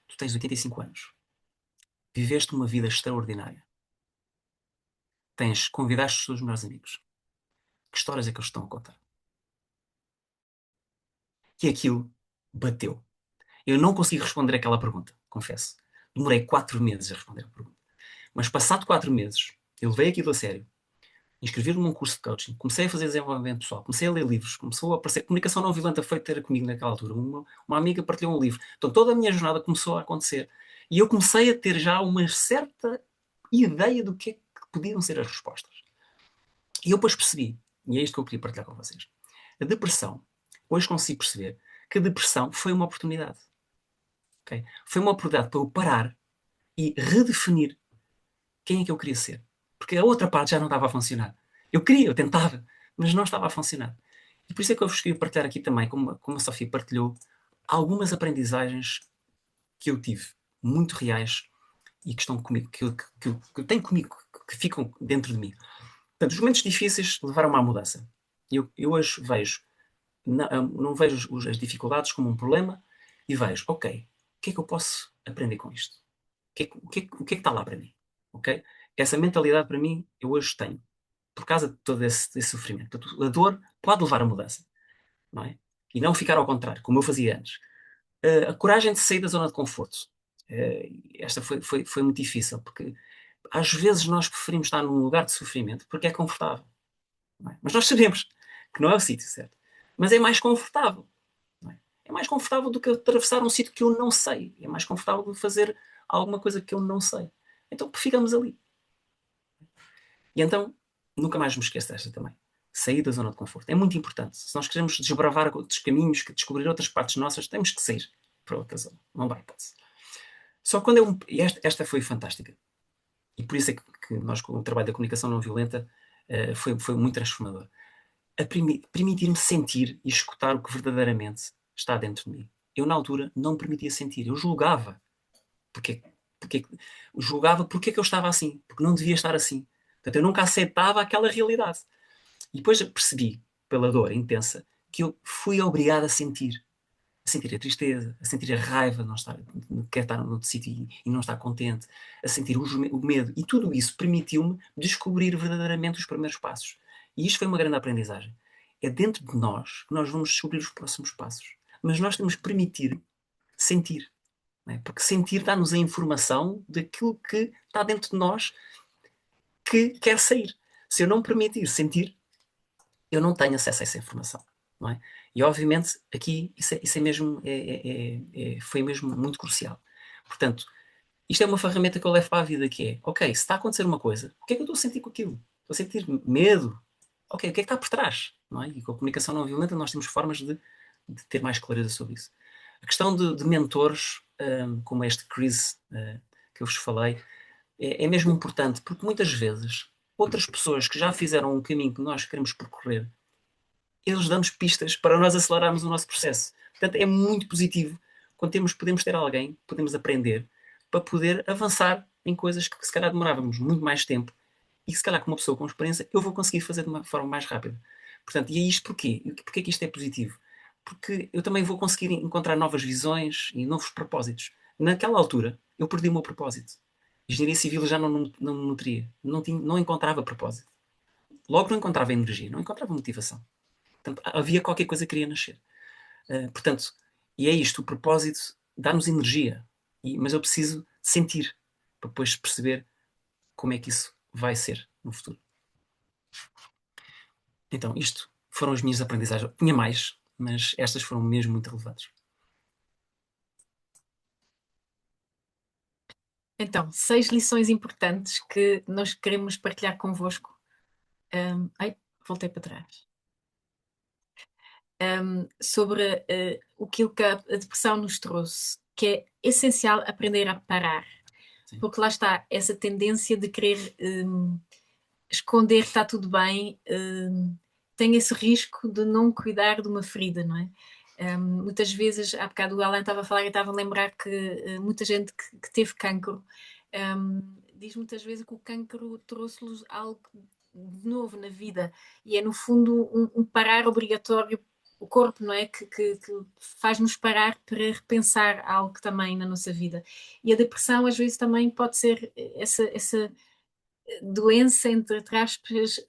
tu tens 85 anos, viveste uma vida extraordinária, convidaste os teus melhores amigos, que histórias é que eles estão a contar? E aquilo bateu. Eu não consegui responder aquela pergunta, confesso. Demorei 4 meses a responder a pergunta. Mas passado 4 meses, eu levei aquilo a sério, inscrevi-me num curso de coaching, comecei a fazer desenvolvimento pessoal, comecei a ler livros, começou a aparecer. Comunicação não violenta foi ter comigo naquela altura. Uma amiga partilhou um livro. Então toda a minha jornada começou a acontecer. E eu comecei a ter já uma certa ideia do que é que podiam ser as respostas. E eu depois percebi, e é isto que eu queria partilhar com vocês. A depressão, hoje consigo perceber que a depressão foi uma oportunidade. Okay? Foi uma oportunidade para eu parar e redefinir quem é que eu queria ser. Porque a outra parte já não estava a funcionar. Eu tentava, mas não estava a funcionar. E por isso é que eu vos queria partilhar aqui também, como a Sofia partilhou, algumas aprendizagens que eu tive, muito reais, e que estão comigo, que eu tenho comigo, que ficam dentro de mim. Portanto, os momentos difíceis levaram-me à mudança. Eu hoje vejo, não vejo as dificuldades como um problema, e vejo, ok, o que é que eu posso aprender com isto? O que é que está lá para mim? Ok? Essa mentalidade para mim eu hoje tenho, por causa de todo esse sofrimento. Portanto, a dor pode levar à mudança, não é? E não ficar ao contrário, como eu fazia antes. A coragem de sair da zona de conforto. Esta foi muito difícil, porque às vezes nós preferimos estar num lugar de sofrimento porque é confortável. Não é? Mas nós sabemos que não é o sítio certo. Mas é mais confortável. Não é? É mais confortável do que atravessar um sítio que eu não sei. É mais confortável do que fazer alguma coisa que eu não sei. Então ficamos ali. E então, nunca mais me esqueço desta também. Sair da zona de conforto. É muito importante. Se nós queremos desbravar outros caminhos, descobrir outras partes nossas, temos que sair para outra zona. Não dá hipótese. Só quando eu. Esta foi fantástica. E por isso é que nós, com o trabalho da comunicação não violenta, foi muito transformador. Permitir-me sentir e escutar o que verdadeiramente está dentro de mim. Eu, na altura, não me permitia sentir. Eu julgava. Porque, julgava porque é que eu estava assim. Porque não devia estar assim. Portanto, eu nunca aceitava aquela realidade. E depois percebi, pela dor intensa, que eu fui obrigado a sentir a tristeza, a sentir a raiva de não estar, de querer estar noutro sítio e não estar contente, a sentir o medo. E tudo isso permitiu-me descobrir verdadeiramente os primeiros passos. E isto foi uma grande aprendizagem. É dentro de nós que nós vamos descobrir os próximos passos. Mas nós temos que permitir sentir. Não é? Porque sentir dá-nos a informação daquilo que está dentro de nós que quer sair. Se eu não permitir sentir, eu não tenho acesso a essa informação. Não é? E obviamente aqui isso é mesmo, foi mesmo muito crucial. Portanto, isto é uma ferramenta que eu levo para a vida, que é, ok, se está a acontecer uma coisa, o que é que eu estou a sentir com aquilo? Estou a sentir medo? Ok, o que é que está por trás? Não é? E com a comunicação não violenta nós temos formas de ter mais clareza sobre isso. A questão de mentores, como este Chris, que eu vos falei, é mesmo importante, porque muitas vezes outras pessoas que já fizeram um caminho que nós queremos percorrer, eles dão-nos pistas para nós acelerarmos o nosso processo. Portanto, é muito positivo quando podemos ter alguém, podemos aprender para poder avançar em coisas que se calhar demorávamos muito mais tempo e que se calhar com uma pessoa com experiência eu vou conseguir fazer de uma forma mais rápida. Portanto, e é isto porquê? Porquê que isto é positivo? Porque eu também vou conseguir encontrar novas visões e novos propósitos. Naquela altura, eu perdi o meu propósito. Engenharia civil já não me nutria, não encontrava propósito. Logo não encontrava energia, não encontrava motivação. Portanto, havia qualquer coisa que queria nascer. Portanto, e é isto, o propósito dá-nos energia, mas eu preciso sentir para depois perceber como é que isso vai ser no futuro. Então, isto foram as minhas aprendizagens. Tinha mais, mas estas foram mesmo muito relevantes. Então, 6 lições importantes que nós queremos partilhar convosco. Ai, voltei para trás. Sobre aquilo que a depressão nos trouxe, que é essencial aprender a parar. Sim. Porque lá está, essa tendência de querer esconder que está tudo bem, tem esse risco de não cuidar de uma ferida, não é? Muitas vezes, há bocado o Alan estava a falar e estava a lembrar que muita gente que teve cancro diz muitas vezes que o cancro trouxe-lhes algo de novo na vida e é no fundo um parar obrigatório o corpo, não é? Que faz-nos parar para repensar algo também na nossa vida. E a depressão às vezes também pode ser essa doença, entre aspas,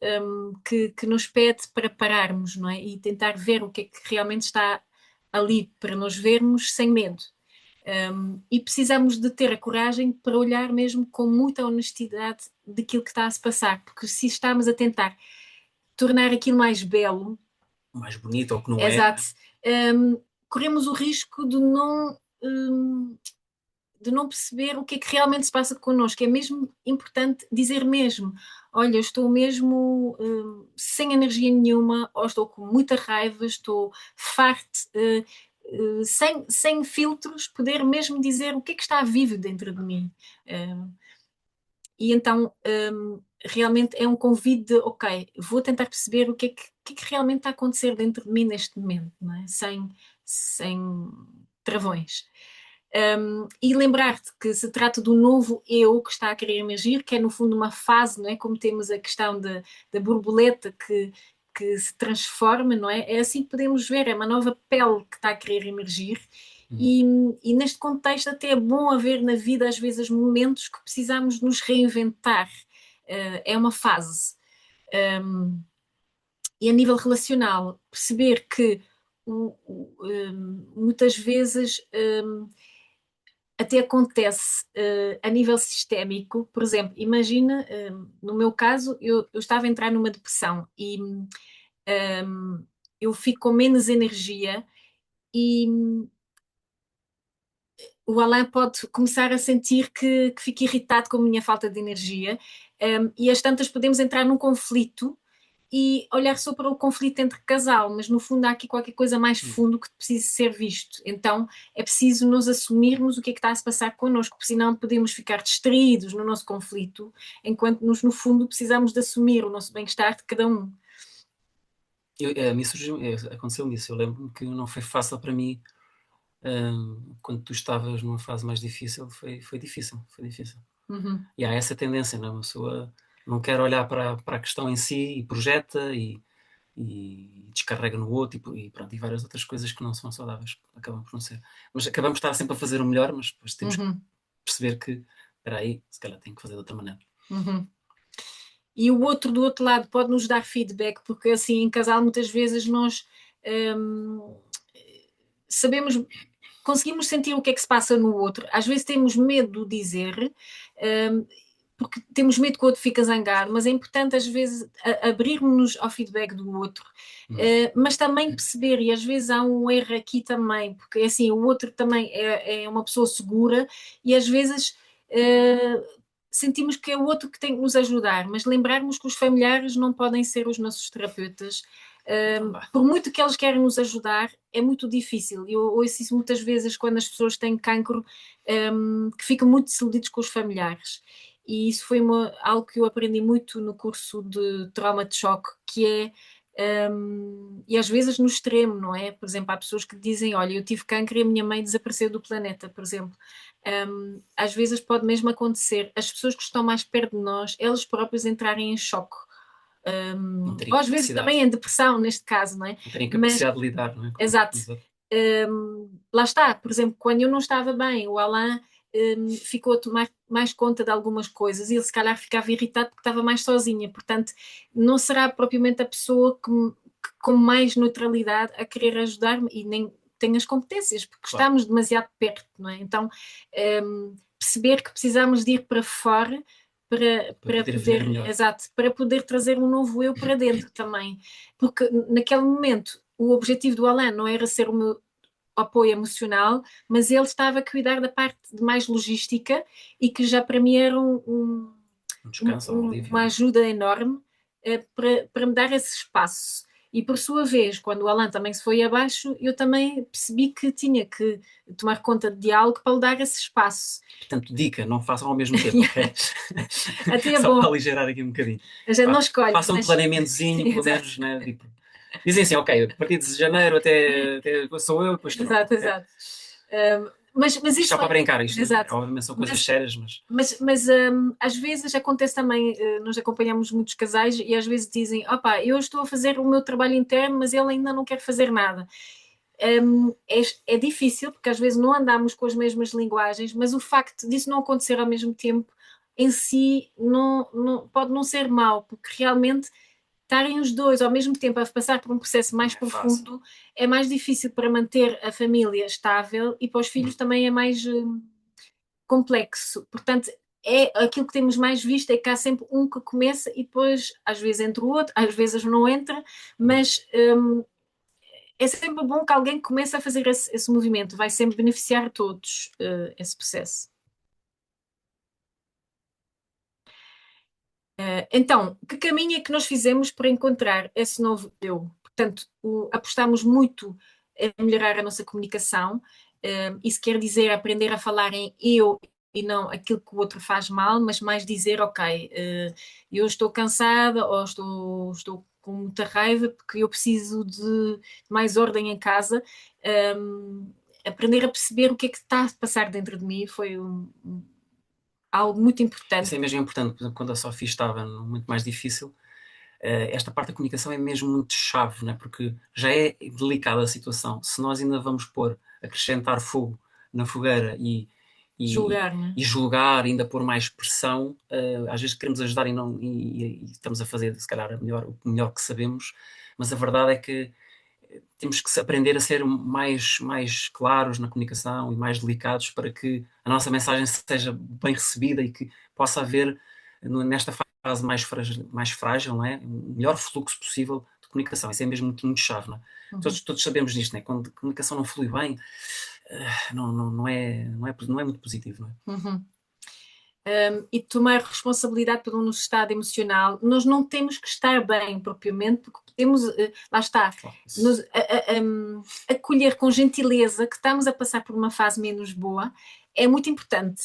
que nos pede para pararmos, não é? E tentar ver o que é que realmente está ali para nós vermos sem medo. E precisamos de ter a coragem para olhar mesmo com muita honestidade daquilo que está a se passar, porque se estamos a tentar tornar aquilo mais belo, Mais bonito ou que não é, exato, corremos o risco de não perceber o que é que realmente se passa connosco. É mesmo importante dizer mesmo, olha, eu estou mesmo sem energia nenhuma, ou estou com muita raiva, estou farto, sem filtros, poder mesmo dizer o que é que está vivo dentro de mim. E então, realmente é um convite de, ok, vou tentar perceber o que é que realmente está a acontecer dentro de mim neste momento, não é? Sem travões. E lembrar-te que se trata do novo eu que está a querer emergir, que é no fundo uma fase, não é? Como temos a questão da borboleta que se transforma, não é? É assim que podemos ver, é uma nova pele que está a querer emergir. E, e neste contexto até é bom haver na vida às vezes momentos que precisamos nos reinventar. É uma fase. E a nível relacional, perceber que muitas vezes até acontece a nível sistémico. Por exemplo, imagina, no meu caso, eu estava a entrar numa depressão e eu fico com menos energia e o Alain pode começar a sentir que fica irritado com a minha falta de energia, e às tantas podemos entrar num conflito e olhar só para o conflito entre casal, mas no fundo há aqui qualquer coisa mais fundo que precisa ser visto. Então é preciso nos assumirmos o que é que está a se passar connosco, porque senão podemos ficar distraídos no nosso conflito, enquanto nos, no fundo, precisamos de assumir o nosso bem-estar de cada um. A mim surgiu, aconteceu-me isso. Eu lembro-me que não foi fácil para mim, quando tu estavas numa fase mais difícil, foi difícil, foi difícil. Uhum. E há essa tendência, não é? Uma pessoa não quer olhar para a questão em si e projeta e descarrega no outro e pronto, e várias outras coisas que não são saudáveis, acabam por não ser. Mas acabamos de estar sempre a fazer o melhor, mas depois temos que Uhum. perceber que, espera aí, se calhar tenho que fazer de outra maneira. Uhum. E o outro do outro lado pode nos dar feedback, porque assim em casal muitas vezes nós hum, sabemos, conseguimos sentir o que é que se passa no outro. Às vezes temos medo de dizer, hum, porque temos medo que o outro fique zangado, mas é importante às vezes abrirmos-nos ao feedback do outro, mas também perceber, e às vezes há um erro aqui também, porque assim, o outro também é uma pessoa segura e às vezes sentimos que é o outro que tem que nos ajudar, mas lembrarmos que os familiares não podem ser os nossos terapeutas. Por muito que eles querem nos ajudar, é muito difícil. Eu ouço isso muitas vezes quando as pessoas têm cancro, que ficam muito desiludidos com os familiares. E isso foi algo que eu aprendi muito no curso de trauma de choque, que é e às vezes no extremo, não é? Por exemplo, há pessoas que dizem: olha, eu tive câncer e a minha mãe desapareceu do planeta, por exemplo. Às vezes pode mesmo acontecer as pessoas que estão mais perto de nós, elas próprias entrarem em choque. Não Ou terem às vezes capacidade, também em depressão, neste caso, não é? não terem Mas, capacidade de lidar, não é? exato. Exato. Lá está, por exemplo, quando eu não estava bem, o Alain ficou a tomar mais conta de algumas coisas e ele se calhar ficava irritado porque estava mais sozinha, portanto não será propriamente a pessoa que com mais neutralidade a querer ajudar-me e nem tem as competências, porque Claro. estamos demasiado perto, não é? Então perceber que precisamos de ir para fora para poder viver poder, melhor. exato, para poder trazer um novo eu para dentro também, porque naquele momento o objetivo do Alain não era ser o meu apoio emocional, mas ele estava a cuidar da parte de mais logística e que já para mim era Um descanso, um alívio, uma não é? ajuda enorme para me dar esse espaço. E por sua vez, quando o Alan também se foi abaixo, eu também percebi que tinha que tomar conta de algo para lhe dar esse espaço. Portanto, dica, não façam ao mesmo tempo, ok? Até é Só para bom, aligerar aqui um bocadinho. a gente não escolhe, Façam um mas planeamentozinho, pelo exato. menos, né? Tipo, Dizem assim, ok, a partir de janeiro até sou eu, depois tu não. Exato, exato. Mas Isto isso só para brincar, isto exato. obviamente são coisas Mas, sérias, mas mas às vezes acontece também, nós acompanhamos muitos casais e às vezes dizem, opá, eu estou a fazer o meu trabalho interno, mas ele ainda não quer fazer nada. É difícil, porque às vezes não andamos com as mesmas linguagens, mas o facto disso não acontecer ao mesmo tempo, em si, pode não ser mau, porque realmente estarem os dois ao mesmo tempo a passar por um processo não mais é fácil. profundo é mais difícil para manter a família estável e para os filhos também é mais complexo. Portanto, é aquilo que temos mais visto é que há sempre um que começa e depois às vezes entra o outro, às vezes não entra, mas é sempre bom que alguém comece a fazer esse movimento, vai sempre beneficiar a todos esse processo. Então, que caminho é que nós fizemos para encontrar esse novo eu? Portanto, apostamos muito em melhorar a nossa comunicação. Isso quer dizer aprender a falar em eu e não aquilo que o outro faz mal, mas mais dizer, ok, eu estou cansada ou estou com muita raiva porque eu preciso de mais ordem em casa. Aprender a perceber o que é que está a passar dentro de mim foi algo muito Isso importante. é mesmo importante, por exemplo, quando a Sofia estava muito mais difícil, esta parte da comunicação é mesmo muito chave, né? Porque já é delicada a situação. Se nós ainda vamos pôr, acrescentar fogo na fogueira e, Julgar, né? e julgar, ainda pôr mais pressão, às vezes queremos ajudar e estamos a fazer, se calhar, o melhor que sabemos, mas a verdade é que temos que aprender a ser mais claros na comunicação e mais delicados para que a nossa mensagem seja bem recebida e que possa haver, nesta fase mais frágil, não é? O melhor fluxo possível de comunicação. Isso é mesmo muito chave, não é? Uhum. Todos sabemos disto, não é? Quando a comunicação não flui bem, não é muito positivo, não é? Uhum. E tomar responsabilidade pelo nosso estado emocional. Nós não temos que estar bem propriamente, porque podemos, lá está, Claro, nos, acolher com gentileza que estamos a passar por uma fase menos boa é muito importante,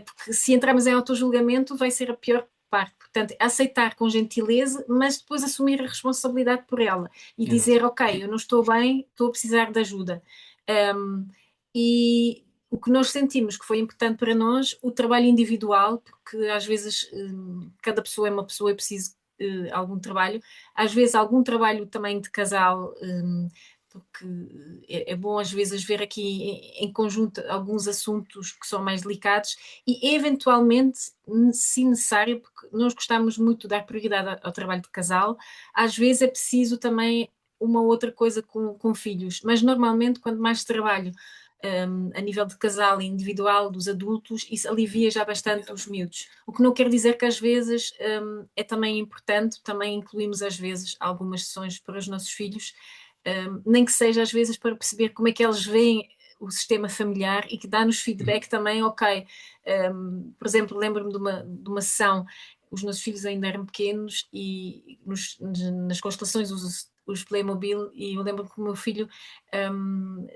porque se entrarmos em autojulgamento vai ser a pior parte. Portanto, aceitar com gentileza, mas depois assumir a responsabilidade por ela e exato. dizer, ok, eu não estou bem, estou a precisar de ajuda. Um, e o que nós sentimos que foi importante para nós, o trabalho individual, porque às vezes cada pessoa é uma pessoa e preciso algum trabalho, às vezes algum trabalho também de casal, porque é bom às vezes ver aqui em conjunto alguns assuntos que são mais delicados e eventualmente, se necessário, porque nós gostamos muito de dar prioridade ao trabalho de casal, às vezes é preciso também uma outra coisa com filhos, mas normalmente quanto mais trabalho a nível de casal e individual dos adultos, isso alivia já bastante os Exatamente. miúdos. O que não quer dizer que às vezes é também importante, também incluímos às vezes algumas sessões para os nossos filhos, nem que seja às vezes para perceber como é que eles veem o sistema familiar e que dá-nos feedback também, ok. Por exemplo, lembro-me de uma sessão, os nossos filhos ainda eram pequenos e nas constelações os Playmobil e eu lembro que o meu filho um,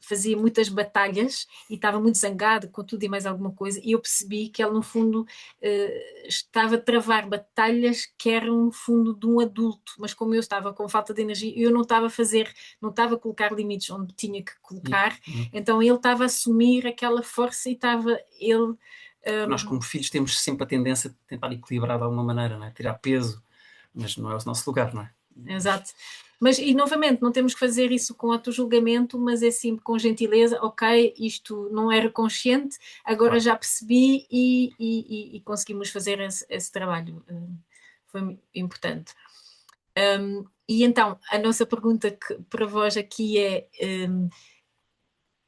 fazia muitas batalhas e estava muito zangado com tudo e mais alguma coisa, e eu percebi que ele, no fundo, estava a travar batalhas que eram, no fundo, de um adulto, mas como eu estava com falta de energia, eu não estava a fazer, não estava a colocar limites onde tinha que colocar, Uhum. então ele estava a assumir aquela força e estava ele. Porque nós, como filhos, temos sempre a tendência de tentar equilibrar de alguma maneira, não é? Tirar peso, mas não é o nosso lugar, não é? Mas, Exato. Mas, e novamente, não temos que fazer isso com autojulgamento, mas é sempre com gentileza, ok, isto não era consciente, agora claro. já percebi e conseguimos fazer esse trabalho. Foi importante. E então, a nossa pergunta para vós aqui é: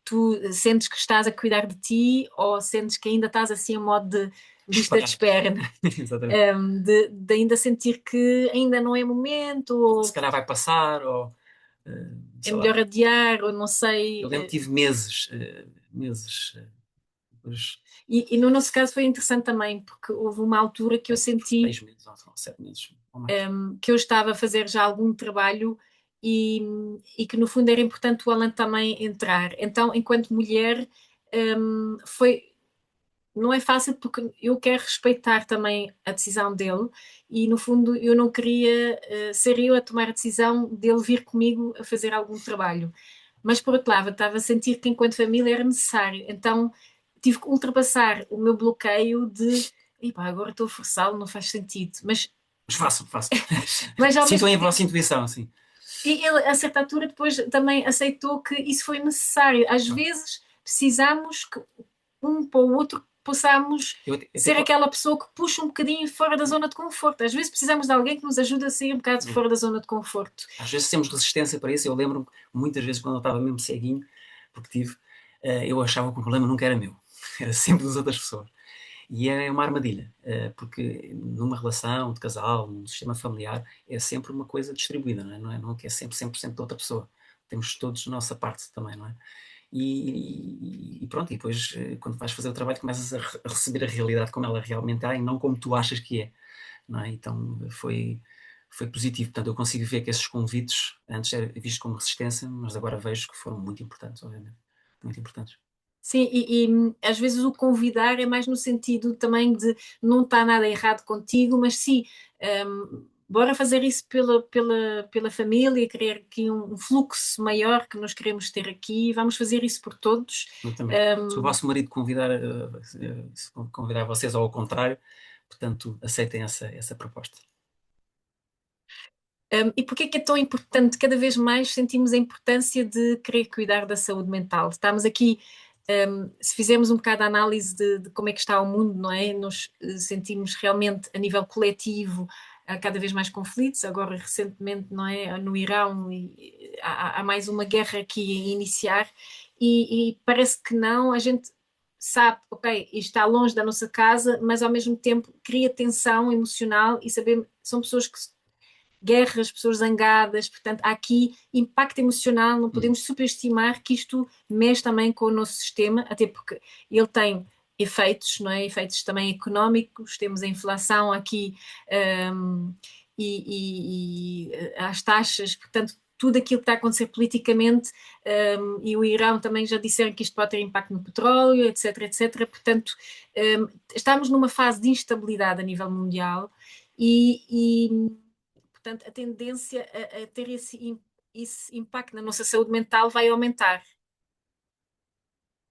tu sentes que estás a cuidar de ti ou sentes que ainda estás assim em modo de lista de Esperar. espera? Exatamente. De ainda sentir que ainda não é momento, Se ou calhar vai passar, ou é sei lá. melhor adiar, ou não sei. Eu lembro que tive meses, depois, E no nosso caso foi interessante também, porque houve uma altura que eu senti 6 meses, ou 7 meses, ou mais. que eu estava a fazer já algum trabalho e, e que no fundo era importante o Alan também entrar. Então, enquanto mulher, foi. não é fácil porque eu quero respeitar também a decisão dele e, no fundo, eu não queria ser eu a tomar a decisão dele vir comigo a fazer algum trabalho. Mas, por outro lado, eu estava a sentir que, enquanto família, era necessário. Então, tive que ultrapassar o meu bloqueio de, epá, agora estou a forçá-lo, não faz sentido. Mas façam, façam. Mas ao Sintam mesmo aí a tempo, vossa intuição, assim. e ele, a certa altura, depois também aceitou que isso foi necessário. Às vezes, precisamos que um para o outro possamos Eu ser aquela pessoa que puxa um bocadinho fora da zona de conforto. Às vezes precisamos de alguém que nos ajude a sair um bocado fora da zona de conforto. às vezes temos resistência para isso. Eu lembro-me muitas vezes quando eu estava mesmo ceguinho, porque tive, eu achava que o problema nunca era meu, era sempre das outras pessoas. E é uma armadilha, porque numa relação de casal, num sistema familiar, é sempre uma coisa distribuída, não é? Não é sempre 100% da outra pessoa. Temos todos a nossa parte também, não é? E pronto, e depois quando vais fazer o trabalho começas a receber a realidade como ela realmente é e não como tu achas que é, não é? Então foi positivo, portanto eu consigo ver que esses convites antes era visto como resistência, mas agora vejo que foram muito importantes, obviamente, muito importantes. Sim, às vezes o convidar é mais no sentido também de não está nada errado contigo, mas sim, bora fazer isso pela família, criar aqui um fluxo maior que nós queremos ter aqui, vamos fazer isso por todos. Exatamente. Se o vosso marido convidar vocês ou ao contrário, portanto, aceitem essa proposta. E porquê que é tão importante? Cada vez mais sentimos a importância de querer cuidar da saúde mental. Estamos aqui, se fizermos um bocado a análise de como é que está o mundo, não é? Nós sentimos realmente a nível coletivo cada vez mais conflitos. Agora, recentemente, não é? No Irão, há mais uma guerra aqui a iniciar e parece que não. A gente sabe, ok, isto está longe da nossa casa, mas ao mesmo tempo cria tensão emocional e saber, são pessoas que guerras, pessoas zangadas, portanto, há aqui impacto emocional, não podemos superestimar que isto mexe também com o nosso sistema, até porque ele tem efeitos, não é? Efeitos também económicos, temos a inflação aqui um, e as taxas, portanto, tudo aquilo que está a acontecer politicamente, e o Irão também já disseram que isto pode ter impacto no petróleo, etc, etc. Portanto, estamos numa fase de instabilidade a nível mundial e portanto, a tendência a ter esse impacto na nossa saúde mental vai aumentar.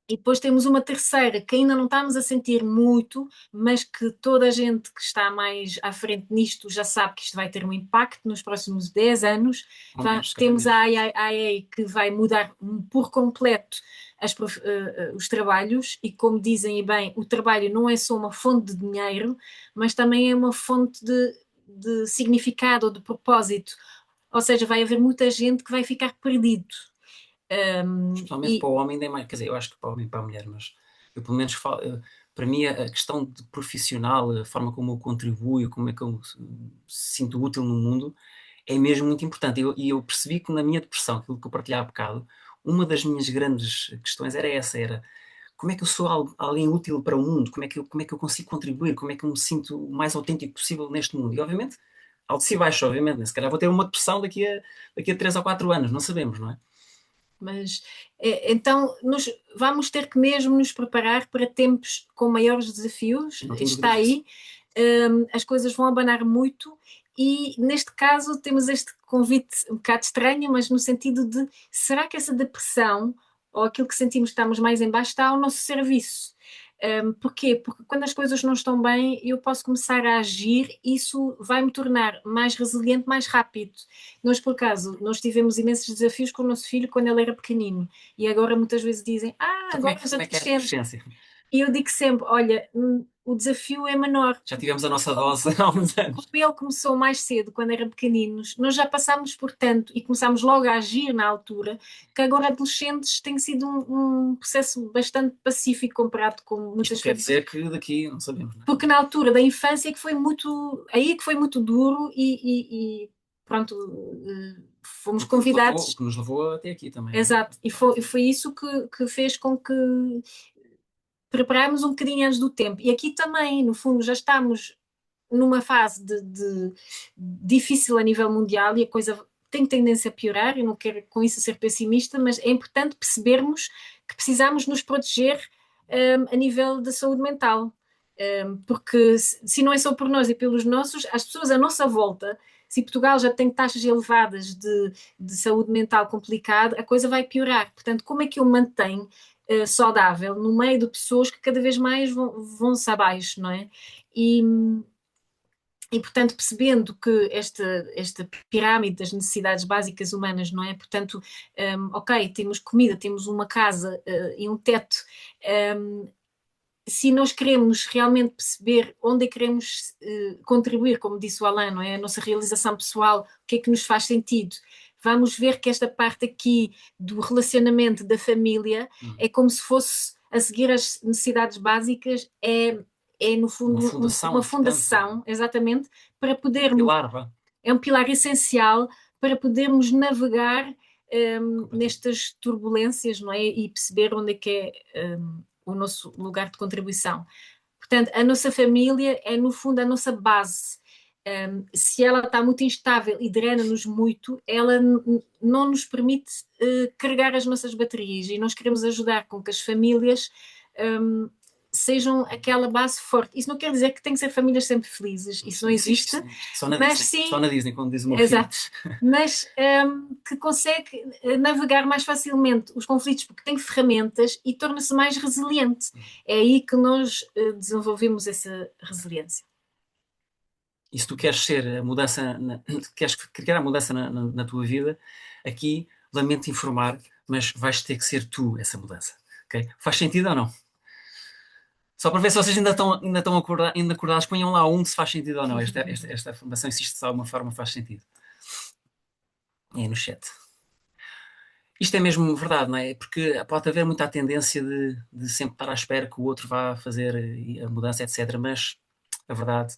E depois temos uma terceira que ainda não estamos a sentir muito, mas que toda a gente que está mais à frente nisto já sabe que isto vai ter um impacto nos próximos 10 anos. Ou menos, se calhar Temos menos. a IA que vai mudar por completo os trabalhos, e como dizem bem, o trabalho não é só uma fonte de dinheiro, mas também é uma fonte de significado ou de propósito. Ou seja, vai haver muita gente que vai ficar perdido. Especialmente para E o homem ainda é mais, quer dizer, eu acho que para o homem e para a mulher, mas eu pelo menos falo, para mim a questão de profissional, a forma como eu contribuo, como é que eu me sinto útil no mundo, é mesmo muito importante. E eu percebi que na minha depressão, aquilo que eu partilhava há bocado, uma das minhas grandes questões era essa, era como é que eu sou alguém útil para o mundo, como é que eu consigo contribuir, como é que eu me sinto o mais autêntico possível neste mundo. E obviamente, alto e baixo, obviamente, né? Se calhar vou ter uma depressão daqui a 3 ou 4 anos, não sabemos, não é? Mas então vamos ter que mesmo nos preparar para tempos com maiores desafios. Não tenho Está dúvidas disso. aí, as coisas vão abanar muito, e neste caso temos este convite um bocado estranho, mas no sentido de será que essa depressão ou aquilo que sentimos que estamos mais em baixo está ao nosso serviço? Porquê? Porque quando as coisas não estão bem, eu posso começar a agir, isso vai me tornar mais resiliente mais rápido. Nós, por acaso, nós tivemos imensos desafios com o nosso filho quando ele era pequenino, e agora muitas vezes dizem, Então agora os como é que é a adolescentes. adolescência? E eu digo sempre, olha, o desafio é menor. Já tivemos a nossa dose há uns Como anos. ele começou mais cedo, quando era pequeninos, nós já passámos por tanto e começámos logo a agir na altura, que agora adolescentes tem sido um processo bastante pacífico comparado com Isto muitas não quer famílias. dizer que daqui não sabemos, não é? Porque na altura da infância é que foi muito, aí é que foi muito duro e pronto, fomos O que nos levou, o convidados, que nos levou até aqui também, não é? exato, e foi isso que fez com que preparámos um bocadinho antes do tempo. E aqui também, no fundo, já estamos numa fase de difícil a nível mundial e a coisa tem tendência a piorar. Eu não quero com isso ser pessimista, mas é importante percebermos que precisamos nos proteger a nível da saúde mental. Porque se não é só por nós e pelos nossos, as pessoas à nossa volta, se Portugal já tem taxas elevadas de saúde mental complicada, a coisa vai piorar. Portanto, como é que eu mantenho saudável no meio de pessoas que cada vez mais vão-se abaixo, não é? E, portanto, percebendo que esta pirâmide das necessidades básicas humanas, não é? Portanto, ok, temos comida, temos uma casa e um teto. Se nós queremos realmente perceber onde é que queremos contribuir, como disse o Alain, não é? A nossa realização pessoal, o que é que nos faz sentido? Vamos ver que esta parte aqui do relacionamento da família é como se fosse a seguir as necessidades básicas, é no Uma fundo fundação uma importante, fundação, exatamente, para podermos, pilar, vá. é um pilar essencial para podermos navegar Completamente. nestas turbulências, não é? E perceber onde é que é o nosso lugar de contribuição. Portanto, a nossa família é, no fundo, a nossa base. Se ela está muito instável e drena-nos muito, ela não nos permite carregar as nossas baterias e nós queremos ajudar com que as famílias sejam aquela base forte. Isso não quer dizer que tem que ser famílias sempre felizes, isso não existe, Só na mas Disney. Só sim, na Disney, como diz o meu filho. exato, mas que consegue navegar mais facilmente os conflitos porque tem ferramentas e torna-se mais resiliente. É aí que nós desenvolvemos essa resiliência. E se tu queres ser a mudança, queres criar a mudança na tua vida, aqui lamento informar, mas vais ter que ser tu essa mudança. Okay? Faz sentido ou não? Só para ver se vocês ainda estão acordados, ponham lá um se faz sentido ou não. Esta afirmação, se isto de alguma forma faz sentido. É no chat. Isto é mesmo verdade, não é? Porque pode haver muita tendência de sempre estar à espera que o outro vá fazer a mudança, etc. Mas a verdade,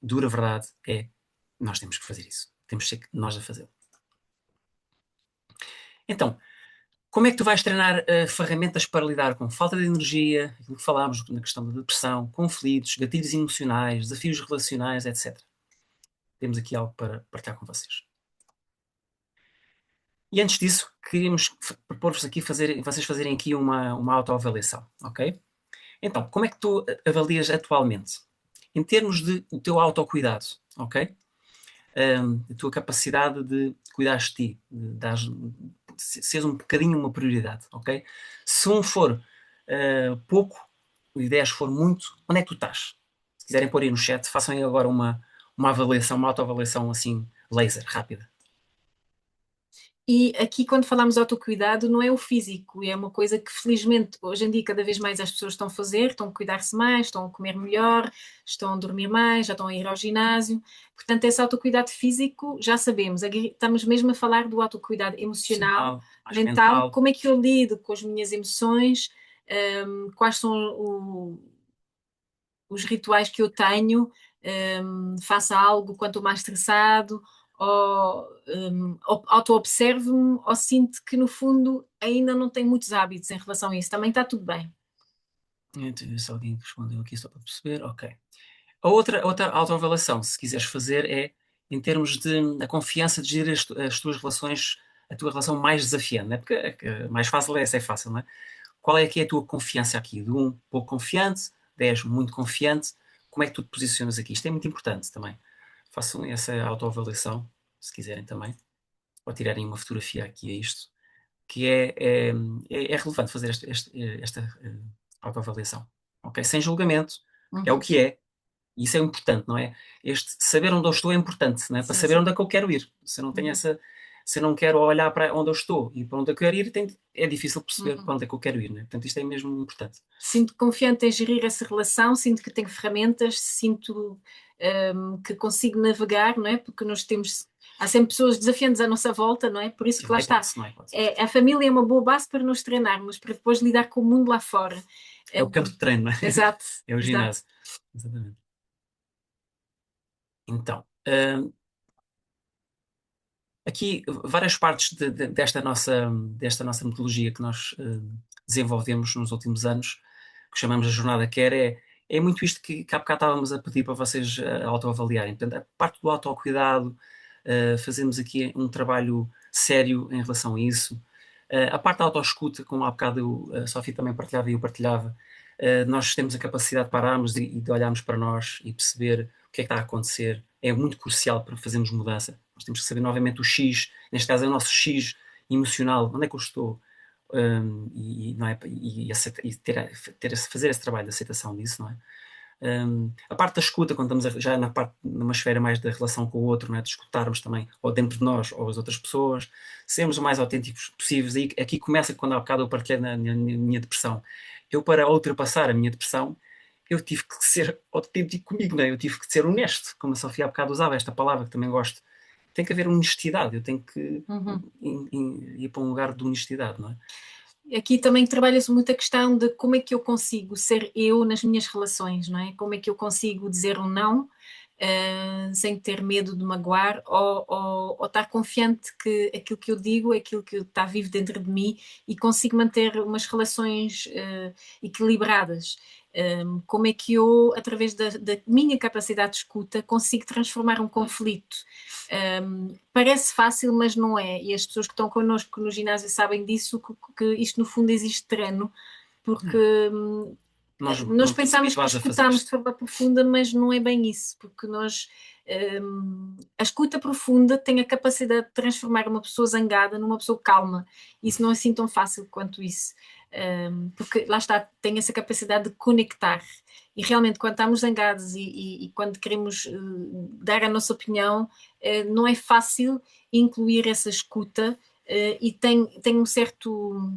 dura verdade, é nós temos que fazer isso. Temos que ser nós a fazê-lo. Então, como é que tu vais treinar ferramentas para lidar com falta de energia, aquilo que falámos na questão da depressão, conflitos, gatilhos emocionais, desafios relacionais, etc. Temos aqui algo para partilhar com vocês. E antes disso, queríamos propor-vos aqui vocês fazerem aqui uma autoavaliação, ok? Então, como é que tu avalias atualmente? Em termos de o teu autocuidado, ok? A tua capacidade de cuidar de ti, de seres um bocadinho uma prioridade, ok? Se um for pouco e 10 for muito, onde é que tu estás? Se quiserem pôr aí no chat, façam aí agora uma avaliação, uma autoavaliação assim, laser, rápida. E aqui, quando falamos de autocuidado, não é o físico, é uma coisa que, felizmente, hoje em dia, cada vez mais as pessoas estão a fazer, estão a cuidar-se mais, estão a comer melhor, estão a dormir mais, já estão a ir ao ginásio. Portanto, esse autocuidado físico, já sabemos. Aqui estamos mesmo a falar do autocuidado emocional, Emocional, mais mental. mental. Como é que eu lido com as minhas emoções? Quais são os rituais que eu tenho? Faça algo quanto mais estressado? Ou auto-observo-me, ou sinto que no fundo ainda não tenho muitos hábitos em relação a isso. Também está tudo bem. Deixa eu ver se alguém respondeu aqui só para perceber. Ok. A outra autoavaliação, se quiseres fazer, é em termos de a confiança de gerir as tuas relações, a tua relação mais desafiante, não é? Porque mais fácil é essa, é fácil, não é? Qual é que é a tua confiança aqui? De 1, pouco confiante, 10, muito confiante. Como é que tu te posicionas aqui? Isto é muito importante também. Façam essa autoavaliação, se quiserem também, ou tirarem uma fotografia aqui a isto, que é relevante fazer esta autoavaliação. Ok? Sem julgamento, é o Uhum. que é, e isso é importante, não é? Este saber onde eu estou é importante, não é? Para Sim, saber sim. onde é que eu quero ir. Se eu não tenho Uhum. essa, se eu não quero olhar para onde eu estou e para onde eu quero ir, é difícil perceber Uhum. para onde é que eu quero ir, não é? Portanto, isto é mesmo importante. Sinto confiante em gerir essa relação, sinto que tenho ferramentas, sinto que consigo navegar, não é? Porque nós temos, há sempre pessoas desafiantes à nossa volta, não é? Por isso Sim, que não lá há está. hipótese, não há hipótese. A família é uma boa base para nos treinarmos, para depois lidar com o mundo lá fora. É o campo de treino, não é? Exato, É o exato. ginásio. Exatamente. Então, aqui várias partes desta nossa metodologia que nós desenvolvemos nos últimos anos, que chamamos de Jornada Care, é muito isto que há bocado estávamos a pedir para vocês autoavaliarem. Portanto, a parte do autocuidado, fazemos aqui um trabalho sério em relação a isso. A parte da autoescuta, como há bocado a Sofia também partilhava e eu partilhava, nós temos a capacidade de pararmos e de olharmos para nós e perceber o que é que está a acontecer. É muito crucial para fazermos mudança. Nós temos que saber novamente o X, neste caso é o nosso X emocional, onde é que eu estou? Não é, e fazer esse trabalho de aceitação disso, não é? A parte da escuta, quando estamos já numa esfera mais da relação com o outro, não é? De escutarmos também, ou dentro de nós, ou as outras pessoas, sermos o mais autênticos possíveis. E aqui começa quando há bocado eu partilhei na minha depressão. Eu, para ultrapassar a minha depressão, eu tive que ser autêntico comigo, não é? Eu tive que ser honesto, como a Sofia há bocado usava esta palavra, que também gosto. Tem que haver honestidade, eu tenho que ir para um lugar de honestidade, não é? Aqui também trabalha-se muito a questão de como é que eu consigo ser eu nas minhas relações, não é? Como é que eu consigo dizer um não, sem ter medo de magoar, ou estar confiante que aquilo que eu digo é aquilo que está vivo dentro de mim e consigo manter umas relações equilibradas. Como é que eu, através da minha capacidade de escuta, consigo transformar um conflito? Parece fácil, mas não é. E as pessoas que estão connosco no ginásio sabem disso, que isto no fundo existe treino, porque Nós nós não estamos pensamos que habituados a fazer escutamos de isto. forma profunda, mas não é bem isso, porque a escuta profunda tem a capacidade de transformar uma pessoa zangada numa pessoa calma. Isso não é assim tão fácil quanto isso. Porque lá está, tem essa capacidade de conectar. E realmente, quando estamos zangados e quando queremos dar a nossa opinião, não é fácil incluir essa escuta e tem um certo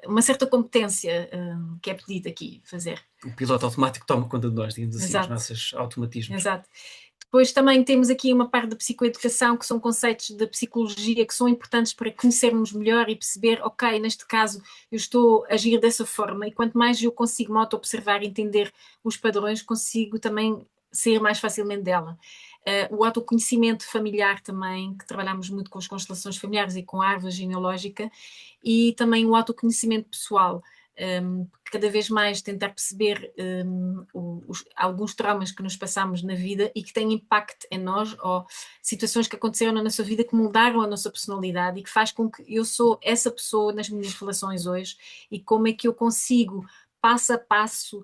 uma certa competência que é pedida aqui fazer. O piloto automático toma conta de nós, digamos assim, os Exato, nossos automatismos. exato. Depois também temos aqui uma parte da psicoeducação, que são conceitos da psicologia que são importantes para conhecermos melhor e perceber, ok, neste caso eu estou a agir dessa forma, e quanto mais eu consigo me auto-observar e entender os padrões, consigo também sair mais facilmente dela. O autoconhecimento familiar também, que trabalhamos muito com as constelações familiares e com a árvore genealógica, e também o autoconhecimento pessoal. Cada vez mais tentar perceber alguns traumas que nos passamos na vida e que têm impacto em nós, ou situações que aconteceram na nossa vida que moldaram a nossa personalidade e que faz com que eu sou essa pessoa nas minhas relações hoje, e como é que eu consigo, passo a passo,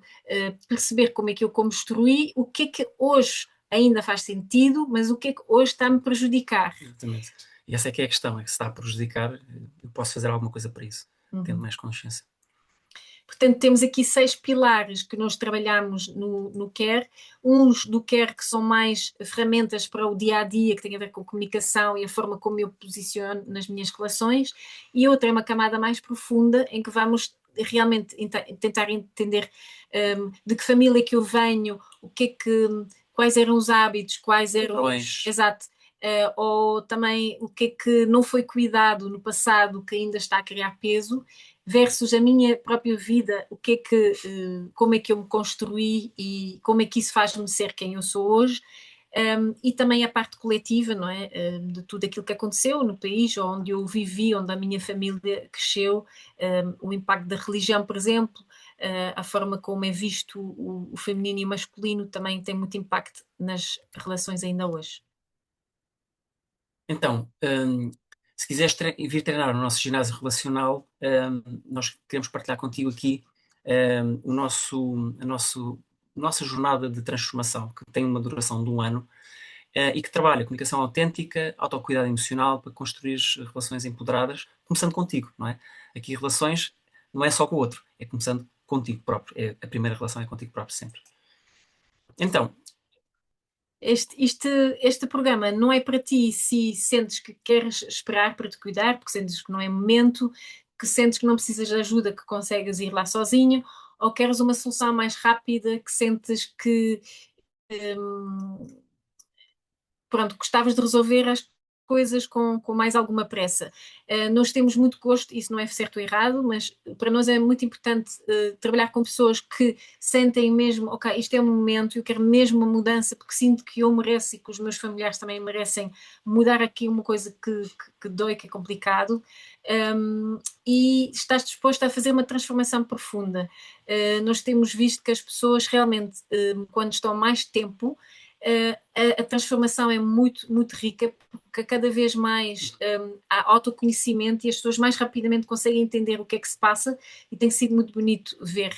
perceber como é que eu construí, o que é que hoje ainda faz sentido, mas o que é que hoje está a me prejudicar. Exatamente. E essa é que é a questão, é que se está a prejudicar, eu posso fazer alguma coisa para isso, tendo mais consciência. Portanto, temos aqui 6 pilares que nós trabalhamos no CARE. Uns do CARE que são mais ferramentas para o dia a dia, que têm a ver com a comunicação e a forma como eu posiciono nas minhas relações, e outra é uma camada mais profunda em que vamos realmente tentar entender de que família que eu venho, quais eram os hábitos, quais eram os. Exato. Ou também o que é que não foi cuidado no passado que ainda está a criar peso, versus a minha própria vida, como é que eu me construí e como é que isso faz-me ser quem eu sou hoje. E também a parte coletiva, não é? De tudo aquilo que aconteceu no país onde eu vivi, onde a minha família cresceu, o impacto da religião, por exemplo, a forma como é visto o feminino e o masculino também tem muito impacto nas relações ainda hoje. Então, se quiseres vir treinar no nosso ginásio relacional, nós queremos partilhar contigo aqui a nossa jornada de transformação, que tem uma duração de 1 ano, e que trabalha comunicação autêntica, autocuidado emocional, para construir relações empoderadas, começando contigo, não é? Aqui relações não é só com o outro, é começando contigo próprio. A primeira relação é contigo próprio sempre. Então, este programa não é para ti se sentes que queres esperar para te cuidar, porque sentes que não é momento, que sentes que não precisas de ajuda, que consegues ir lá sozinho, ou queres uma solução mais rápida, que sentes que pronto, gostavas de resolver as coisas com mais alguma pressa. Nós temos muito gosto, isso não é certo ou errado, mas para nós é muito importante trabalhar com pessoas que sentem mesmo, ok, isto é um momento, eu quero mesmo uma mudança, porque sinto que eu mereço e que os meus familiares também merecem mudar aqui uma coisa que dói, que é complicado, e estás disposto a fazer uma transformação profunda. Nós temos visto que as pessoas realmente, quando estão mais tempo, a transformação é muito, muito rica, porque cada vez mais há autoconhecimento e as pessoas mais rapidamente conseguem entender o que é que se passa e tem sido muito bonito ver.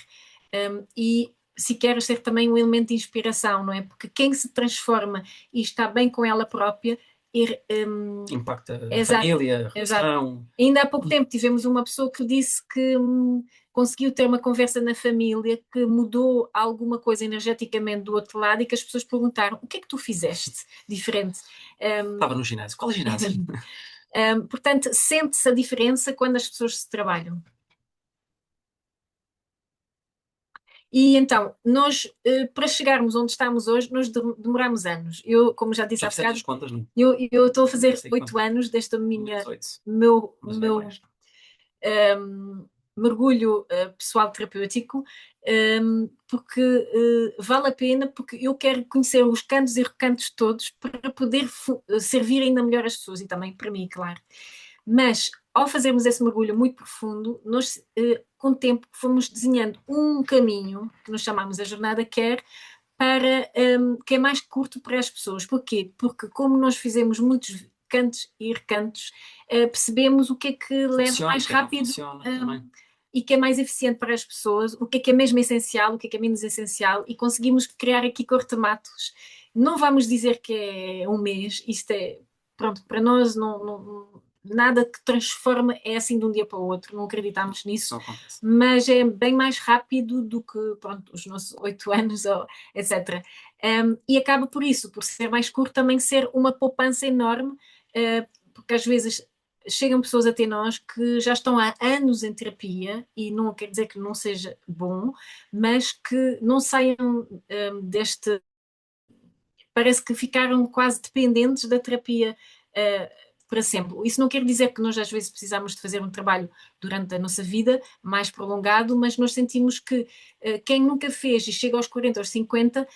E se quer ser também um elemento de inspiração, não é? Porque quem se transforma e está bem com ela própria, Impacta a exato, família, a exato. relação. Ainda há pouco tempo tivemos uma pessoa que disse que conseguiu ter uma conversa na família que mudou alguma coisa energeticamente do outro lado e que as pessoas perguntaram: o que é que tu fizeste diferente? Estava no ginásio. Qual é o ginásio? Portanto, sente-se a diferença quando as pessoas se trabalham. E então, nós, para chegarmos onde estamos hoje, nós demoramos anos. Eu, como já disse Já há fizeste bocado, as contas, não? eu estou a Nem fazer sei 8 anos desta menos minha, 8, meu, mas é meu mais. mergulho pessoal terapêutico, porque vale a pena, porque eu quero conhecer os cantos e recantos todos para poder servir ainda melhor as pessoas e também para mim, claro. Mas ao fazermos esse mergulho muito profundo, nós, com o tempo, fomos desenhando um caminho que nós chamamos a jornada Care para que é mais curto para as pessoas. Porquê? Porque como nós fizemos muitos cantos e recantos, percebemos o que é que leva Funciona, o mais que é que não rápido funciona também. e que é mais eficiente para as pessoas, o que é mesmo essencial, o que é menos essencial, e conseguimos criar aqui cortematos. Não vamos dizer que é um mês, isto é, pronto, para nós nada que transforma é assim de um dia para o outro, não acreditamos nisso, Não acontece. mas é bem mais rápido do que, pronto, os nossos 8 anos, ou, etc. E acaba por isso, por ser mais curto, também ser uma poupança enorme, porque às vezes chegam pessoas até nós que já estão há anos em terapia e não quer dizer que não seja bom, mas que não saiam deste. Parece que ficaram quase dependentes da terapia para sempre. Isso não quer dizer que nós às vezes precisamos de fazer um trabalho durante a nossa vida mais prolongado, mas nós sentimos que quem nunca fez e chega aos 40, aos 50,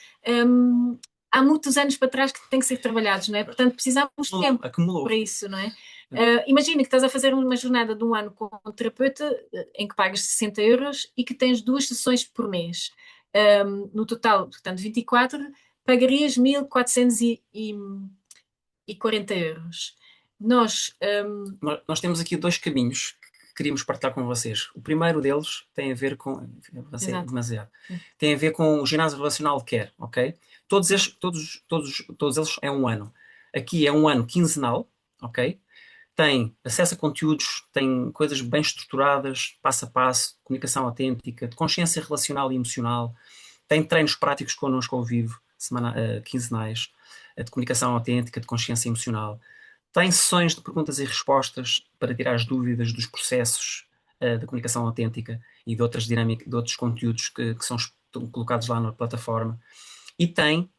há muitos anos para trás que têm que ser trabalhados, não é? Portanto, precisamos de tempo Acumulou. para isso, não é? Imagina que estás a fazer uma jornada de um ano com um terapeuta em que pagas 60 euros e que tens 2 sessões por mês. No total, portanto, 24, pagarias 1.440 euros. Nós, Nós temos aqui dois caminhos que queríamos partilhar com vocês. O primeiro deles tem a ver com. Vai exato, demasiado. Tem a ver com o ginásio relacional Care, ok? Todos eles é um ano. Aqui é um ano quinzenal, ok? Tem acesso a conteúdos, tem coisas bem estruturadas, passo a passo, comunicação autêntica, de consciência relacional e emocional, tem treinos práticos connosco ao vivo, quinzenais, de comunicação autêntica, de consciência emocional. Tem sessões de perguntas e respostas para tirar as dúvidas dos processos da comunicação autêntica e de outras dinâmicas, de outros conteúdos que são colocados lá na plataforma. E tem,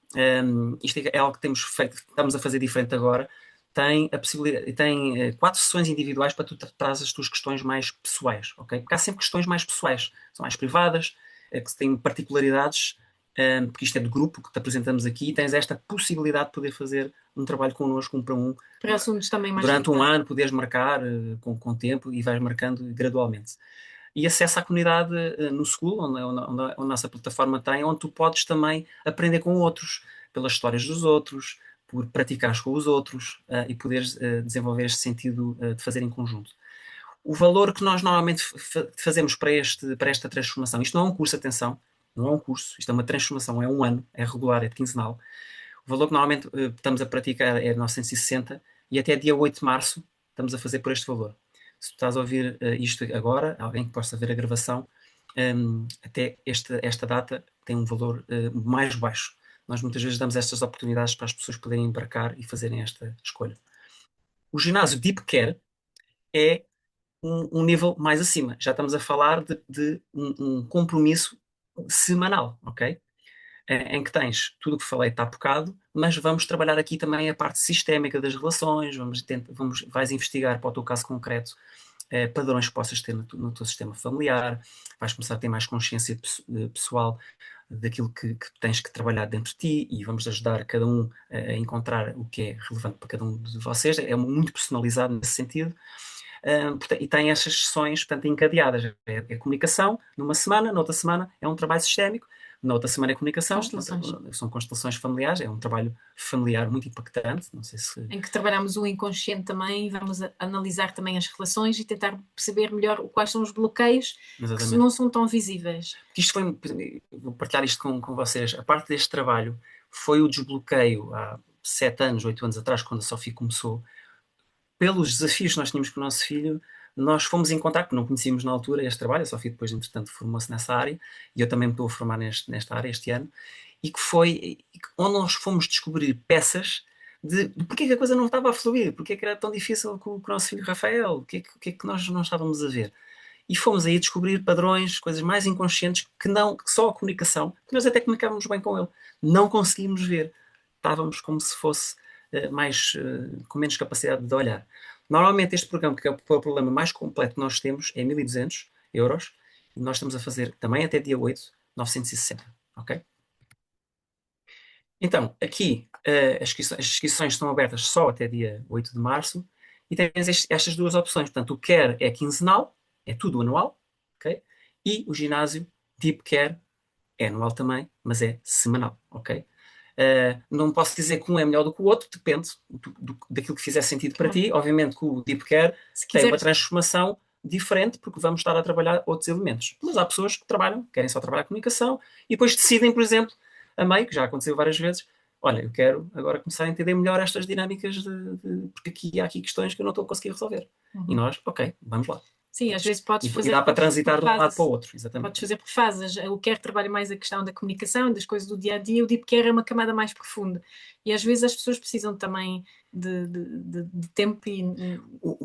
isto é algo que temos feito, estamos a fazer diferente agora, tem a possibilidade, tem 4 sessões individuais para tu traz as tuas questões mais pessoais, ok? Porque há sempre questões mais pessoais, são mais privadas, que têm particularidades, porque isto é de grupo que te apresentamos aqui, e tens esta possibilidade de poder fazer um trabalho connosco, um para um, para assuntos também mais durante um delicados. ano, poderes marcar com tempo e vais marcando gradualmente. E acesso à comunidade no School, onde a nossa plataforma tem, onde tu podes também aprender com outros, pelas histórias dos outros, por praticares com os outros e poderes desenvolver este sentido de fazer em conjunto. O valor que nós normalmente fazemos para esta transformação, isto não é um curso, atenção, não é um curso, isto é uma transformação, é um ano, é regular, é de quinzenal. O valor que normalmente estamos a praticar é 960 e até dia 8 de março estamos a fazer por este valor. Se tu estás a ouvir isto agora, alguém que possa ver a gravação, até esta data tem um valor mais baixo. Nós muitas vezes damos estas oportunidades para as pessoas poderem embarcar e fazerem esta escolha. O ginásio Deep Care é um nível mais acima. Já estamos a falar de um compromisso semanal, ok? Em que tens tudo o que falei está focado, mas vamos trabalhar aqui também a parte sistémica das relações, vais investigar para o teu caso concreto padrões que possas ter no teu sistema familiar, vais começar a ter mais consciência pessoal daquilo que tens que trabalhar dentro de ti e vamos ajudar cada um a encontrar o que é relevante para cada um de vocês. É muito personalizado nesse sentido. E tem estas sessões, portanto, encadeadas. É comunicação numa semana, noutra semana é um trabalho sistémico, Na outra semana é comunicação, Constelações. são constelações familiares, é um trabalho familiar muito impactante, não sei se... Em que trabalhamos o inconsciente também e vamos analisar também as relações e tentar perceber melhor quais são os bloqueios que Exatamente. não são tão visíveis. Porque isto foi, vou partilhar isto com vocês, a parte deste trabalho foi o desbloqueio há 7 anos, 8 anos atrás, quando a Sofia começou, pelos desafios que nós tínhamos com o nosso filho, nós fomos em contato, não conhecíamos na altura este trabalho, a Sofia depois, entretanto, formou-se nessa área, e eu também me estou a formar nesta área este ano, e que foi onde nós fomos descobrir peças de porque é que a coisa não estava a fluir, porque é que era tão difícil com o nosso filho Rafael, o que é que nós não estávamos a ver. E fomos aí descobrir padrões, coisas mais inconscientes que só a comunicação, que nós até comunicávamos bem com ele, não conseguimos ver. Estávamos como se fosse com menos capacidade de olhar. Normalmente este programa, que é o problema mais completo que nós temos, é 1.200 euros, e nós estamos a fazer também até dia 8, 960, ok? Então, aqui as inscrições estão abertas só até dia 8 de março, e tens estas duas opções. Portanto, o Care é quinzenal, é tudo anual, ok? E o ginásio Deep Care é anual também, mas é semanal, ok? Não posso dizer que um é melhor do que o outro, depende daquilo que fizer sentido para Claro. ti. Obviamente que o Deep Care Se tem uma quiseres, transformação diferente, porque vamos estar a trabalhar outros elementos. Mas há pessoas que trabalham, querem só trabalhar a comunicação, e depois decidem, por exemplo, a meio, que já aconteceu várias vezes, olha, eu quero agora começar a entender melhor estas dinâmicas, porque há aqui questões que eu não estou a conseguir resolver. E nós, ok, vamos lá. sim, às vezes podes E fazer dá para por transitar de um lado para o fases. outro, exatamente. Podes fazer por fases. O Care trabalha mais a questão da comunicação, das coisas do dia a dia, o Deep Care é uma camada mais profunda. E às vezes as pessoas precisam também de tempo e.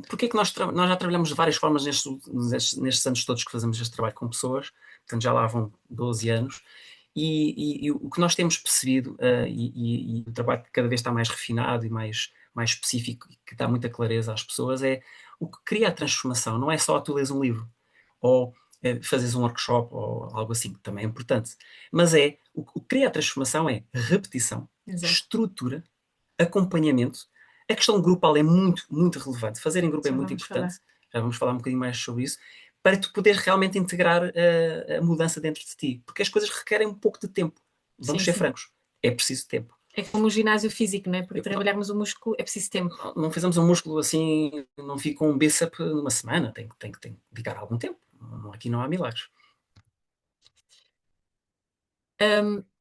Porquê que nós já trabalhamos de várias formas nestes anos todos que fazemos este trabalho com pessoas, portanto já lá vão 12 anos, e o que nós temos percebido, e o trabalho que cada vez está mais refinado e mais específico, e que dá muita clareza às pessoas, é o que cria a transformação. Não é só tu lês um livro, ou fazes um workshop, ou algo assim, que também é importante, mas o que cria a transformação é repetição, Exato. estrutura, acompanhamento. A questão grupal é muito, muito relevante. Fazer em grupo é Já muito vamos falar. importante. Já vamos falar um bocadinho mais sobre isso, para tu poderes realmente integrar a mudança dentro de ti. Porque as coisas requerem um pouco de tempo. Vamos Sim, ser sim. francos. É preciso tempo. É como o ginásio físico, não é? Para Não, trabalharmos o músculo é preciso tempo. não fizemos um músculo assim, não fica um bíceps numa semana. Tem que dedicar algum tempo. Aqui não há milagres.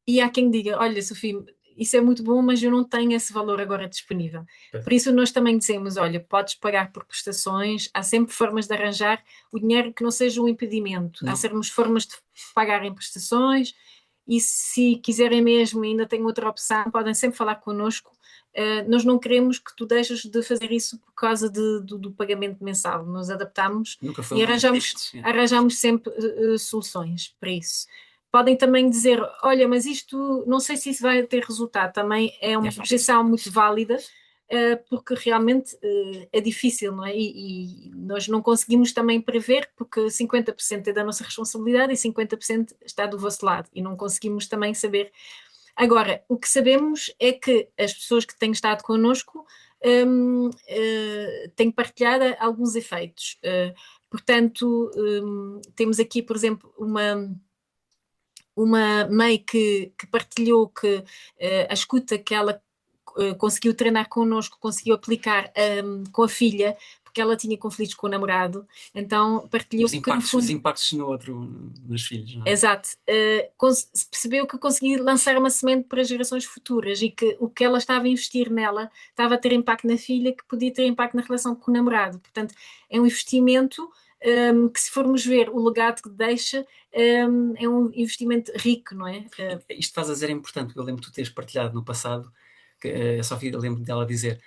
E há quem diga: olha, Sofia, isso é muito bom, mas eu não tenho esse valor agora disponível. Por isso, nós também dizemos: olha, podes pagar por prestações, há sempre formas de arranjar o dinheiro que não seja um impedimento. Há Não. sempre formas de pagar em prestações, e se quiserem mesmo, ainda têm outra opção, podem sempre falar connosco. Nós não queremos que tu deixes de fazer isso por causa do pagamento mensal. Nós adaptamos Nunca foi e um arranjamos, impedimento. arranjamos sempre soluções para isso. Podem também dizer: olha, mas isto não sei se isso vai ter resultado. Também é uma objeção muito válida, porque realmente é difícil, não é? E nós não conseguimos também prever, porque 50% é da nossa responsabilidade e 50% está do vosso lado, e não conseguimos também saber. Agora, o que sabemos é que as pessoas que têm estado connosco têm partilhado alguns efeitos. Portanto, temos aqui, por exemplo, uma mãe que partilhou que a escuta que ela conseguiu treinar connosco, conseguiu aplicar com a filha, porque ela tinha conflitos com o namorado, então partilhou que no Os fundo. impactos no outro, nos filhos, não é? Exato. Percebeu que conseguia lançar uma semente para gerações futuras e que o que ela estava a investir nela estava a ter impacto na filha, que podia ter impacto na relação com o namorado. Portanto, é um investimento que, se formos ver o legado que deixa, é um investimento rico, não é? Isto faz a dizer é importante, porque eu lembro de tu teres partilhado no passado, que a Sofia, eu lembro dela dizer,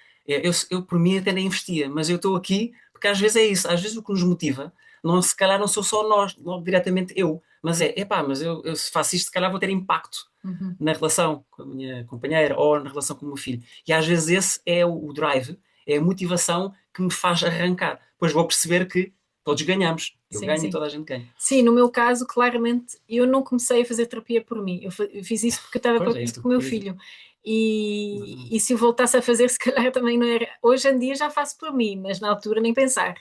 eu por mim até nem investia, mas eu estou aqui, porque às vezes é isso, às vezes o que nos motiva, não, se calhar não sou só nós, logo diretamente eu, mas epá, mas eu se faço isto, se calhar vou ter impacto Uhum. na relação com a minha companheira ou na relação com o meu filho. E às vezes esse é o drive, é a motivação que me faz arrancar. Depois vou perceber que todos ganhamos. Eu Sim, ganho e sim. toda a gente ganha. Sim, no meu caso, claramente, eu não comecei a fazer terapia por mim. Eu fiz isso porque eu estava Pois é isso preocupada que com o eu meu queria dizer. filho. E Exatamente. se eu voltasse a fazer, se calhar também não era. Hoje em dia já faço por mim, mas na altura nem pensar.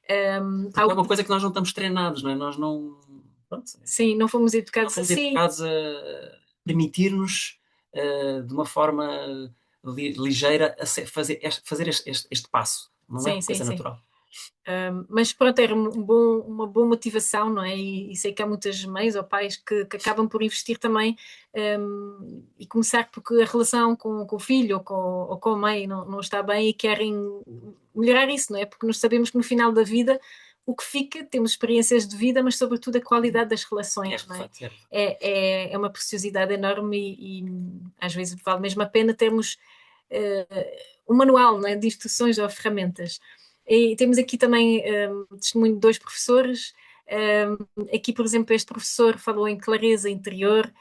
Porque é uma coisa que nós não estamos treinados, não é? Nós não. pronto, Sim, não fomos não educados fomos assim. educados a permitir-nos, de uma forma ligeira, fazer este passo. Não é Sim, uma sim, coisa sim. natural. Mas pronto, era uma boa motivação, não é? E sei que há muitas mães ou pais que acabam por investir também e começar porque a relação com o filho ou com a mãe não está bem e querem melhorar isso, não é? Porque nós sabemos que no final da vida o que fica, temos experiências de vida, mas sobretudo a qualidade das É relações, não é? relevante, é relevante. É uma preciosidade enorme e às vezes vale mesmo a pena termos um manual, não é? De instruções ou ferramentas. E temos aqui também testemunho de dois professores. Aqui, por exemplo, este professor falou em clareza interior,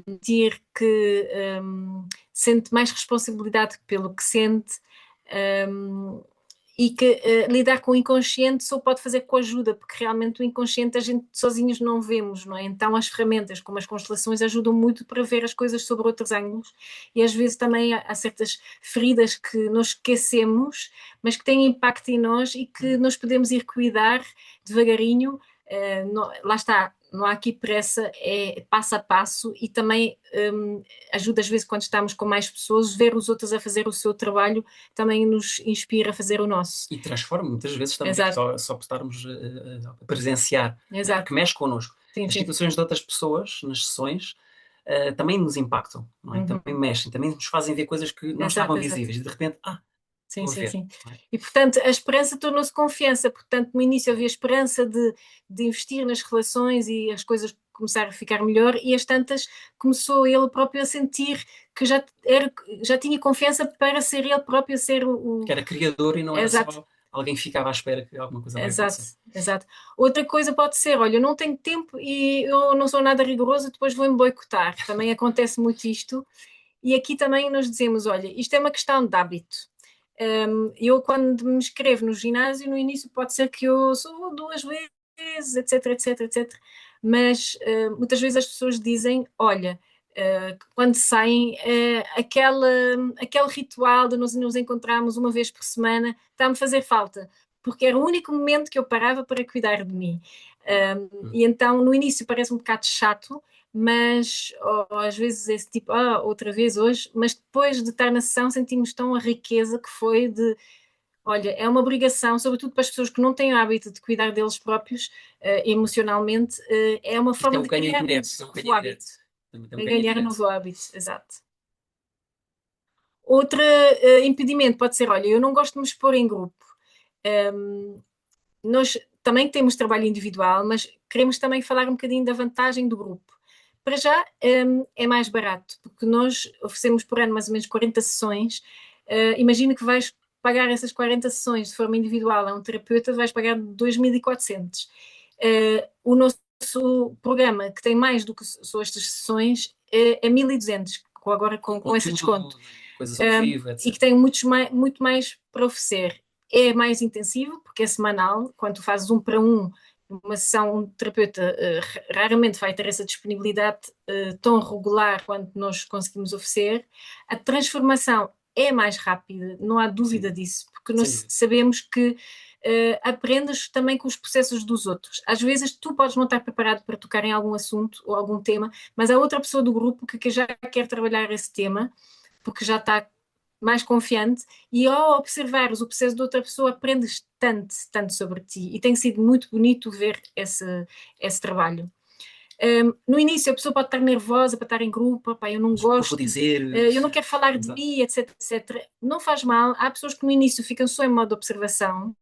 sentir que sente mais responsabilidade pelo que sente, um, e que lidar com o inconsciente só pode fazer com ajuda, porque realmente o inconsciente a gente sozinhos não vemos, não é? Então as ferramentas como as constelações ajudam muito para ver as coisas sobre outros ângulos e às vezes também há certas feridas que nós esquecemos, mas que têm impacto em nós e que nós podemos ir cuidar devagarinho. Lá está, não há aqui pressa, é passo a passo e também ajuda às vezes quando estamos com mais pessoas, ver os outros a fazer o seu trabalho também nos inspira a fazer o nosso. E transforma muitas vezes também, Exato, só por estarmos a presenciar, não é? Porque exato. mexe connosco. Sim, As sim. situações de outras pessoas nas sessões também nos impactam, não é? Também Uhum. mexem, também nos fazem ver coisas que não estavam Exato, exato. visíveis e de repente, Sim, estou a sim, ver. sim. Não é? E, portanto, a esperança tornou-se confiança. Portanto, no início havia esperança de investir nas relações e as coisas começaram a ficar melhor, e às tantas começou ele próprio a sentir que já tinha confiança para ser ele próprio a ser Que era criador e não era Exato, só alguém que ficava à espera que alguma coisa vai exato, acontecer. exato. Outra coisa pode ser, olha, eu não tenho tempo e eu não sou nada rigoroso, depois vou-me boicotar. Também acontece muito isto. E aqui também nós dizemos, olha, isto é uma questão de hábito. Eu, quando me inscrevo no ginásio, no início pode ser que eu sou duas vezes, etc, etc, etc. Mas muitas vezes as pessoas dizem, olha, quando saem, aquele ritual de nos encontrarmos uma vez por semana está-me a fazer falta, porque era o único momento que eu parava para cuidar de mim. E então, no início parece um bocado chato, mas ou às vezes esse tipo, outra vez hoje, mas depois de estar na sessão sentimos tão a riqueza que foi de, olha, é uma obrigação, sobretudo para as pessoas que não têm o hábito de cuidar deles próprios emocionalmente, é uma Isto é forma um de ganho criar um indireto, isto é um ganho novo indireto. hábito, Também é um para ganho ganhar um indireto. novo hábito, exato. Outro impedimento pode ser, olha, eu não gosto de me expor em grupo. Um, Nós também temos trabalho individual, mas queremos também falar um bocadinho da vantagem do grupo. Para já, é mais barato, porque nós oferecemos por ano mais ou menos 40 sessões. Imagina que vais pagar essas 40 sessões de forma individual a um terapeuta, vais pagar 2.400. O nosso programa, que tem mais do que só estas sessões, é 1.200, agora Com com esse desconto, conteúdo, coisas ao vivo, e que etc. tem muito mais para oferecer. É mais intensivo, porque é semanal, quando tu fazes um para um, uma sessão, um terapeuta raramente vai ter essa disponibilidade tão regular quanto nós conseguimos oferecer. A transformação é mais rápida, não há Sem dúvida dúvida. disso, porque Sem nós dúvida. sabemos que aprendes também com os processos dos outros. Às vezes tu podes não estar preparado para tocar em algum assunto ou algum tema, mas há outra pessoa do grupo que já quer trabalhar esse tema, porque já está mais confiante, e ao observares o processo de outra pessoa aprendes tanto, tanto sobre ti, e tem sido muito bonito ver esse trabalho. No início a pessoa pode estar nervosa para estar em grupo, pá, eu não Mas o que eu vou gosto, dizer. eu não quero falar de Exato. mim, etc, etc. Não faz mal, há pessoas que no início ficam só em modo de observação,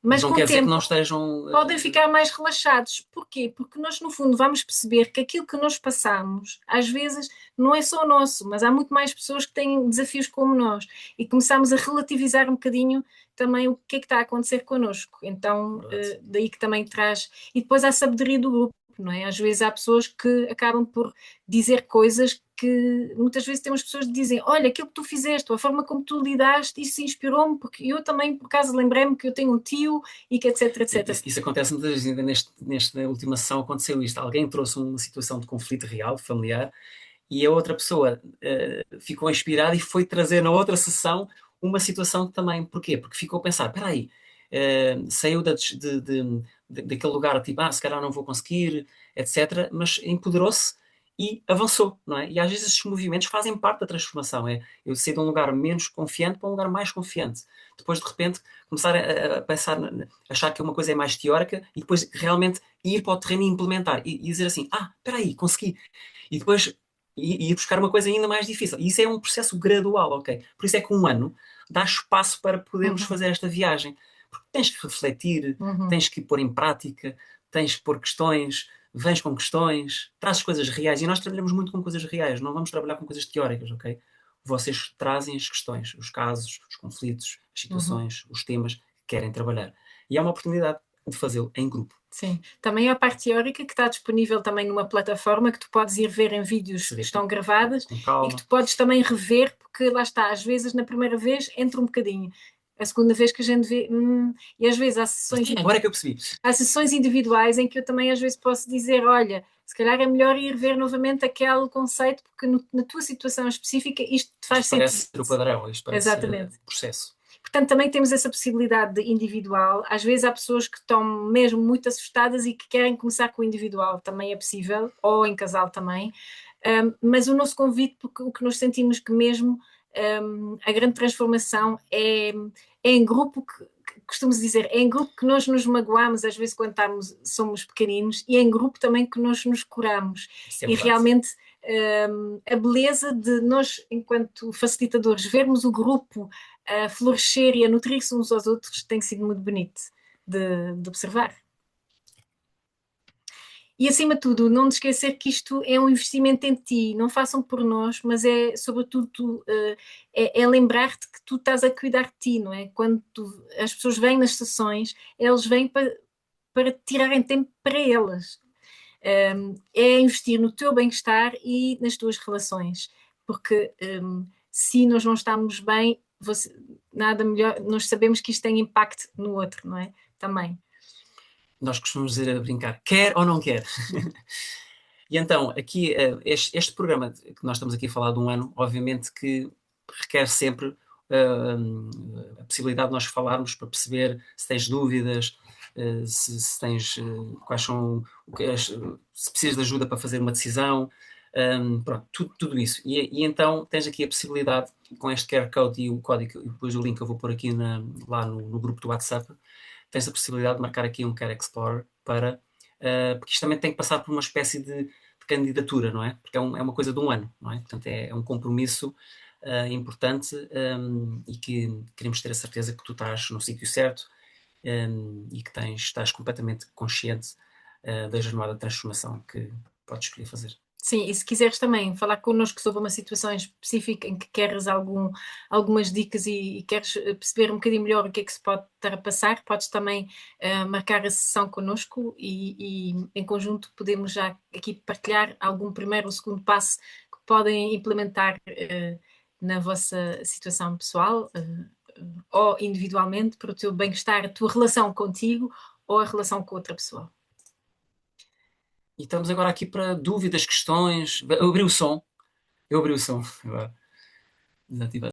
Mas mas não com o quer dizer que não tempo estejam. podem ficar mais relaxados. Porquê? Porque nós, no fundo, vamos perceber que aquilo que nós passamos, às vezes, não é só nosso, mas há muito mais pessoas que têm desafios como nós. E começamos a relativizar um bocadinho também o que é que está a acontecer connosco. Então, Verdade. daí que também traz. E depois há a sabedoria do grupo. Não é? Às vezes há pessoas que acabam por dizer coisas que muitas vezes temos pessoas que dizem: Olha, aquilo que tu fizeste, a forma como tu lidaste, isso inspirou-me, porque eu também, por acaso, lembrei-me que eu tenho um tio e que etc, etc. Isso acontece muitas vezes, ainda nesta última sessão aconteceu isto. Alguém trouxe uma situação de conflito real, familiar, e a outra pessoa ficou inspirada e foi trazer na outra sessão uma situação também. Porquê? Porque ficou a pensar, espera aí, saiu daquele lugar, tipo, se calhar não vou conseguir, etc. Mas empoderou-se e avançou, não é? E às vezes esses movimentos fazem parte da transformação. É eu sair de um lugar menos confiante para um lugar mais confiante. Depois, de repente, começar a pensar, achar que uma coisa é mais teórica e depois realmente ir para o terreno e implementar. E dizer assim, espera aí, consegui. E depois ir buscar uma coisa ainda mais difícil. E isso é um processo gradual, ok? Por isso é que um ano dá espaço para podermos Uhum, fazer esta viagem. Porque tens que refletir, uhum, tens que pôr em prática, tens que pôr questões, vens com questões, trazes coisas reais. E nós trabalhamos muito com coisas reais, não vamos trabalhar com coisas teóricas, ok? Vocês trazem as questões, os casos, os conflitos, as uhum. situações, os temas que querem trabalhar. E há uma oportunidade de fazê-lo em grupo. Sim. Também há a parte teórica que está disponível também numa plataforma que tu podes ir ver em vídeos Se que vê estão gravadas com e que calma. tu podes também rever, porque lá está, às vezes na primeira vez entra um bocadinho. A segunda vez que a gente vê, e às vezes Sim, agora é que eu percebi. há sessões individuais em que eu também às vezes posso dizer, olha, se calhar é melhor ir ver novamente aquele conceito, porque na tua situação específica isto te faz Isto sentido. parece ser o padrão, isto parece ser Exatamente. o processo. Portanto, também temos essa possibilidade de individual. Às vezes há pessoas que estão mesmo muito assustadas e que querem começar com o individual, também é possível, ou em casal também. Mas o nosso convite, porque o que nós sentimos que mesmo a grande transformação é em grupo que costumamos dizer, é em grupo que nós nos magoamos, às vezes quando somos pequeninos, e é em grupo também que nós nos curamos. Isso é E verdade. realmente a beleza de nós, enquanto facilitadores, vermos o grupo a florescer e a nutrir-se uns aos outros tem sido muito bonito de observar. E acima de tudo, não te esquecer que isto é um investimento em ti, não façam por nós, mas é sobretudo é lembrar-te que tu estás a cuidar de ti, não é? Quando as pessoas vêm nas sessões, eles vêm para tirarem tempo para elas. É investir no teu bem-estar e nas tuas relações, porque se nós não estamos bem, nada melhor, nós sabemos que isto tem impacto no outro, não é? Também. Nós costumamos dizer a brincar, quer ou não quer? E então, aqui, este programa que nós estamos aqui a falar de um ano, obviamente que requer sempre a possibilidade de nós falarmos para perceber se tens dúvidas, se tens quais são, se precisas de ajuda para fazer uma decisão, pronto, tudo isso. E então tens aqui a possibilidade, com este QR Code e o código, e depois o link eu vou pôr aqui lá no grupo do WhatsApp, tens a possibilidade de marcar aqui um Care Explorer para. Porque isto também tem que passar por uma espécie de candidatura, não é? Porque é uma coisa de um ano, não é? Portanto, é um compromisso importante e que queremos ter a certeza que tu estás no sítio certo e que estás completamente consciente da jornada de transformação que podes escolher fazer. Sim, e se quiseres também falar connosco sobre uma situação específica em que queres algumas dicas e queres perceber um bocadinho melhor o que é que se pode estar a passar, podes também marcar a sessão connosco e em conjunto podemos já aqui partilhar algum primeiro ou segundo passo que podem implementar na vossa situação pessoal ou individualmente para o teu bem-estar, a tua relação contigo ou a relação com outra pessoa. E estamos agora aqui para dúvidas, questões. Eu abri o som agora. Desativei.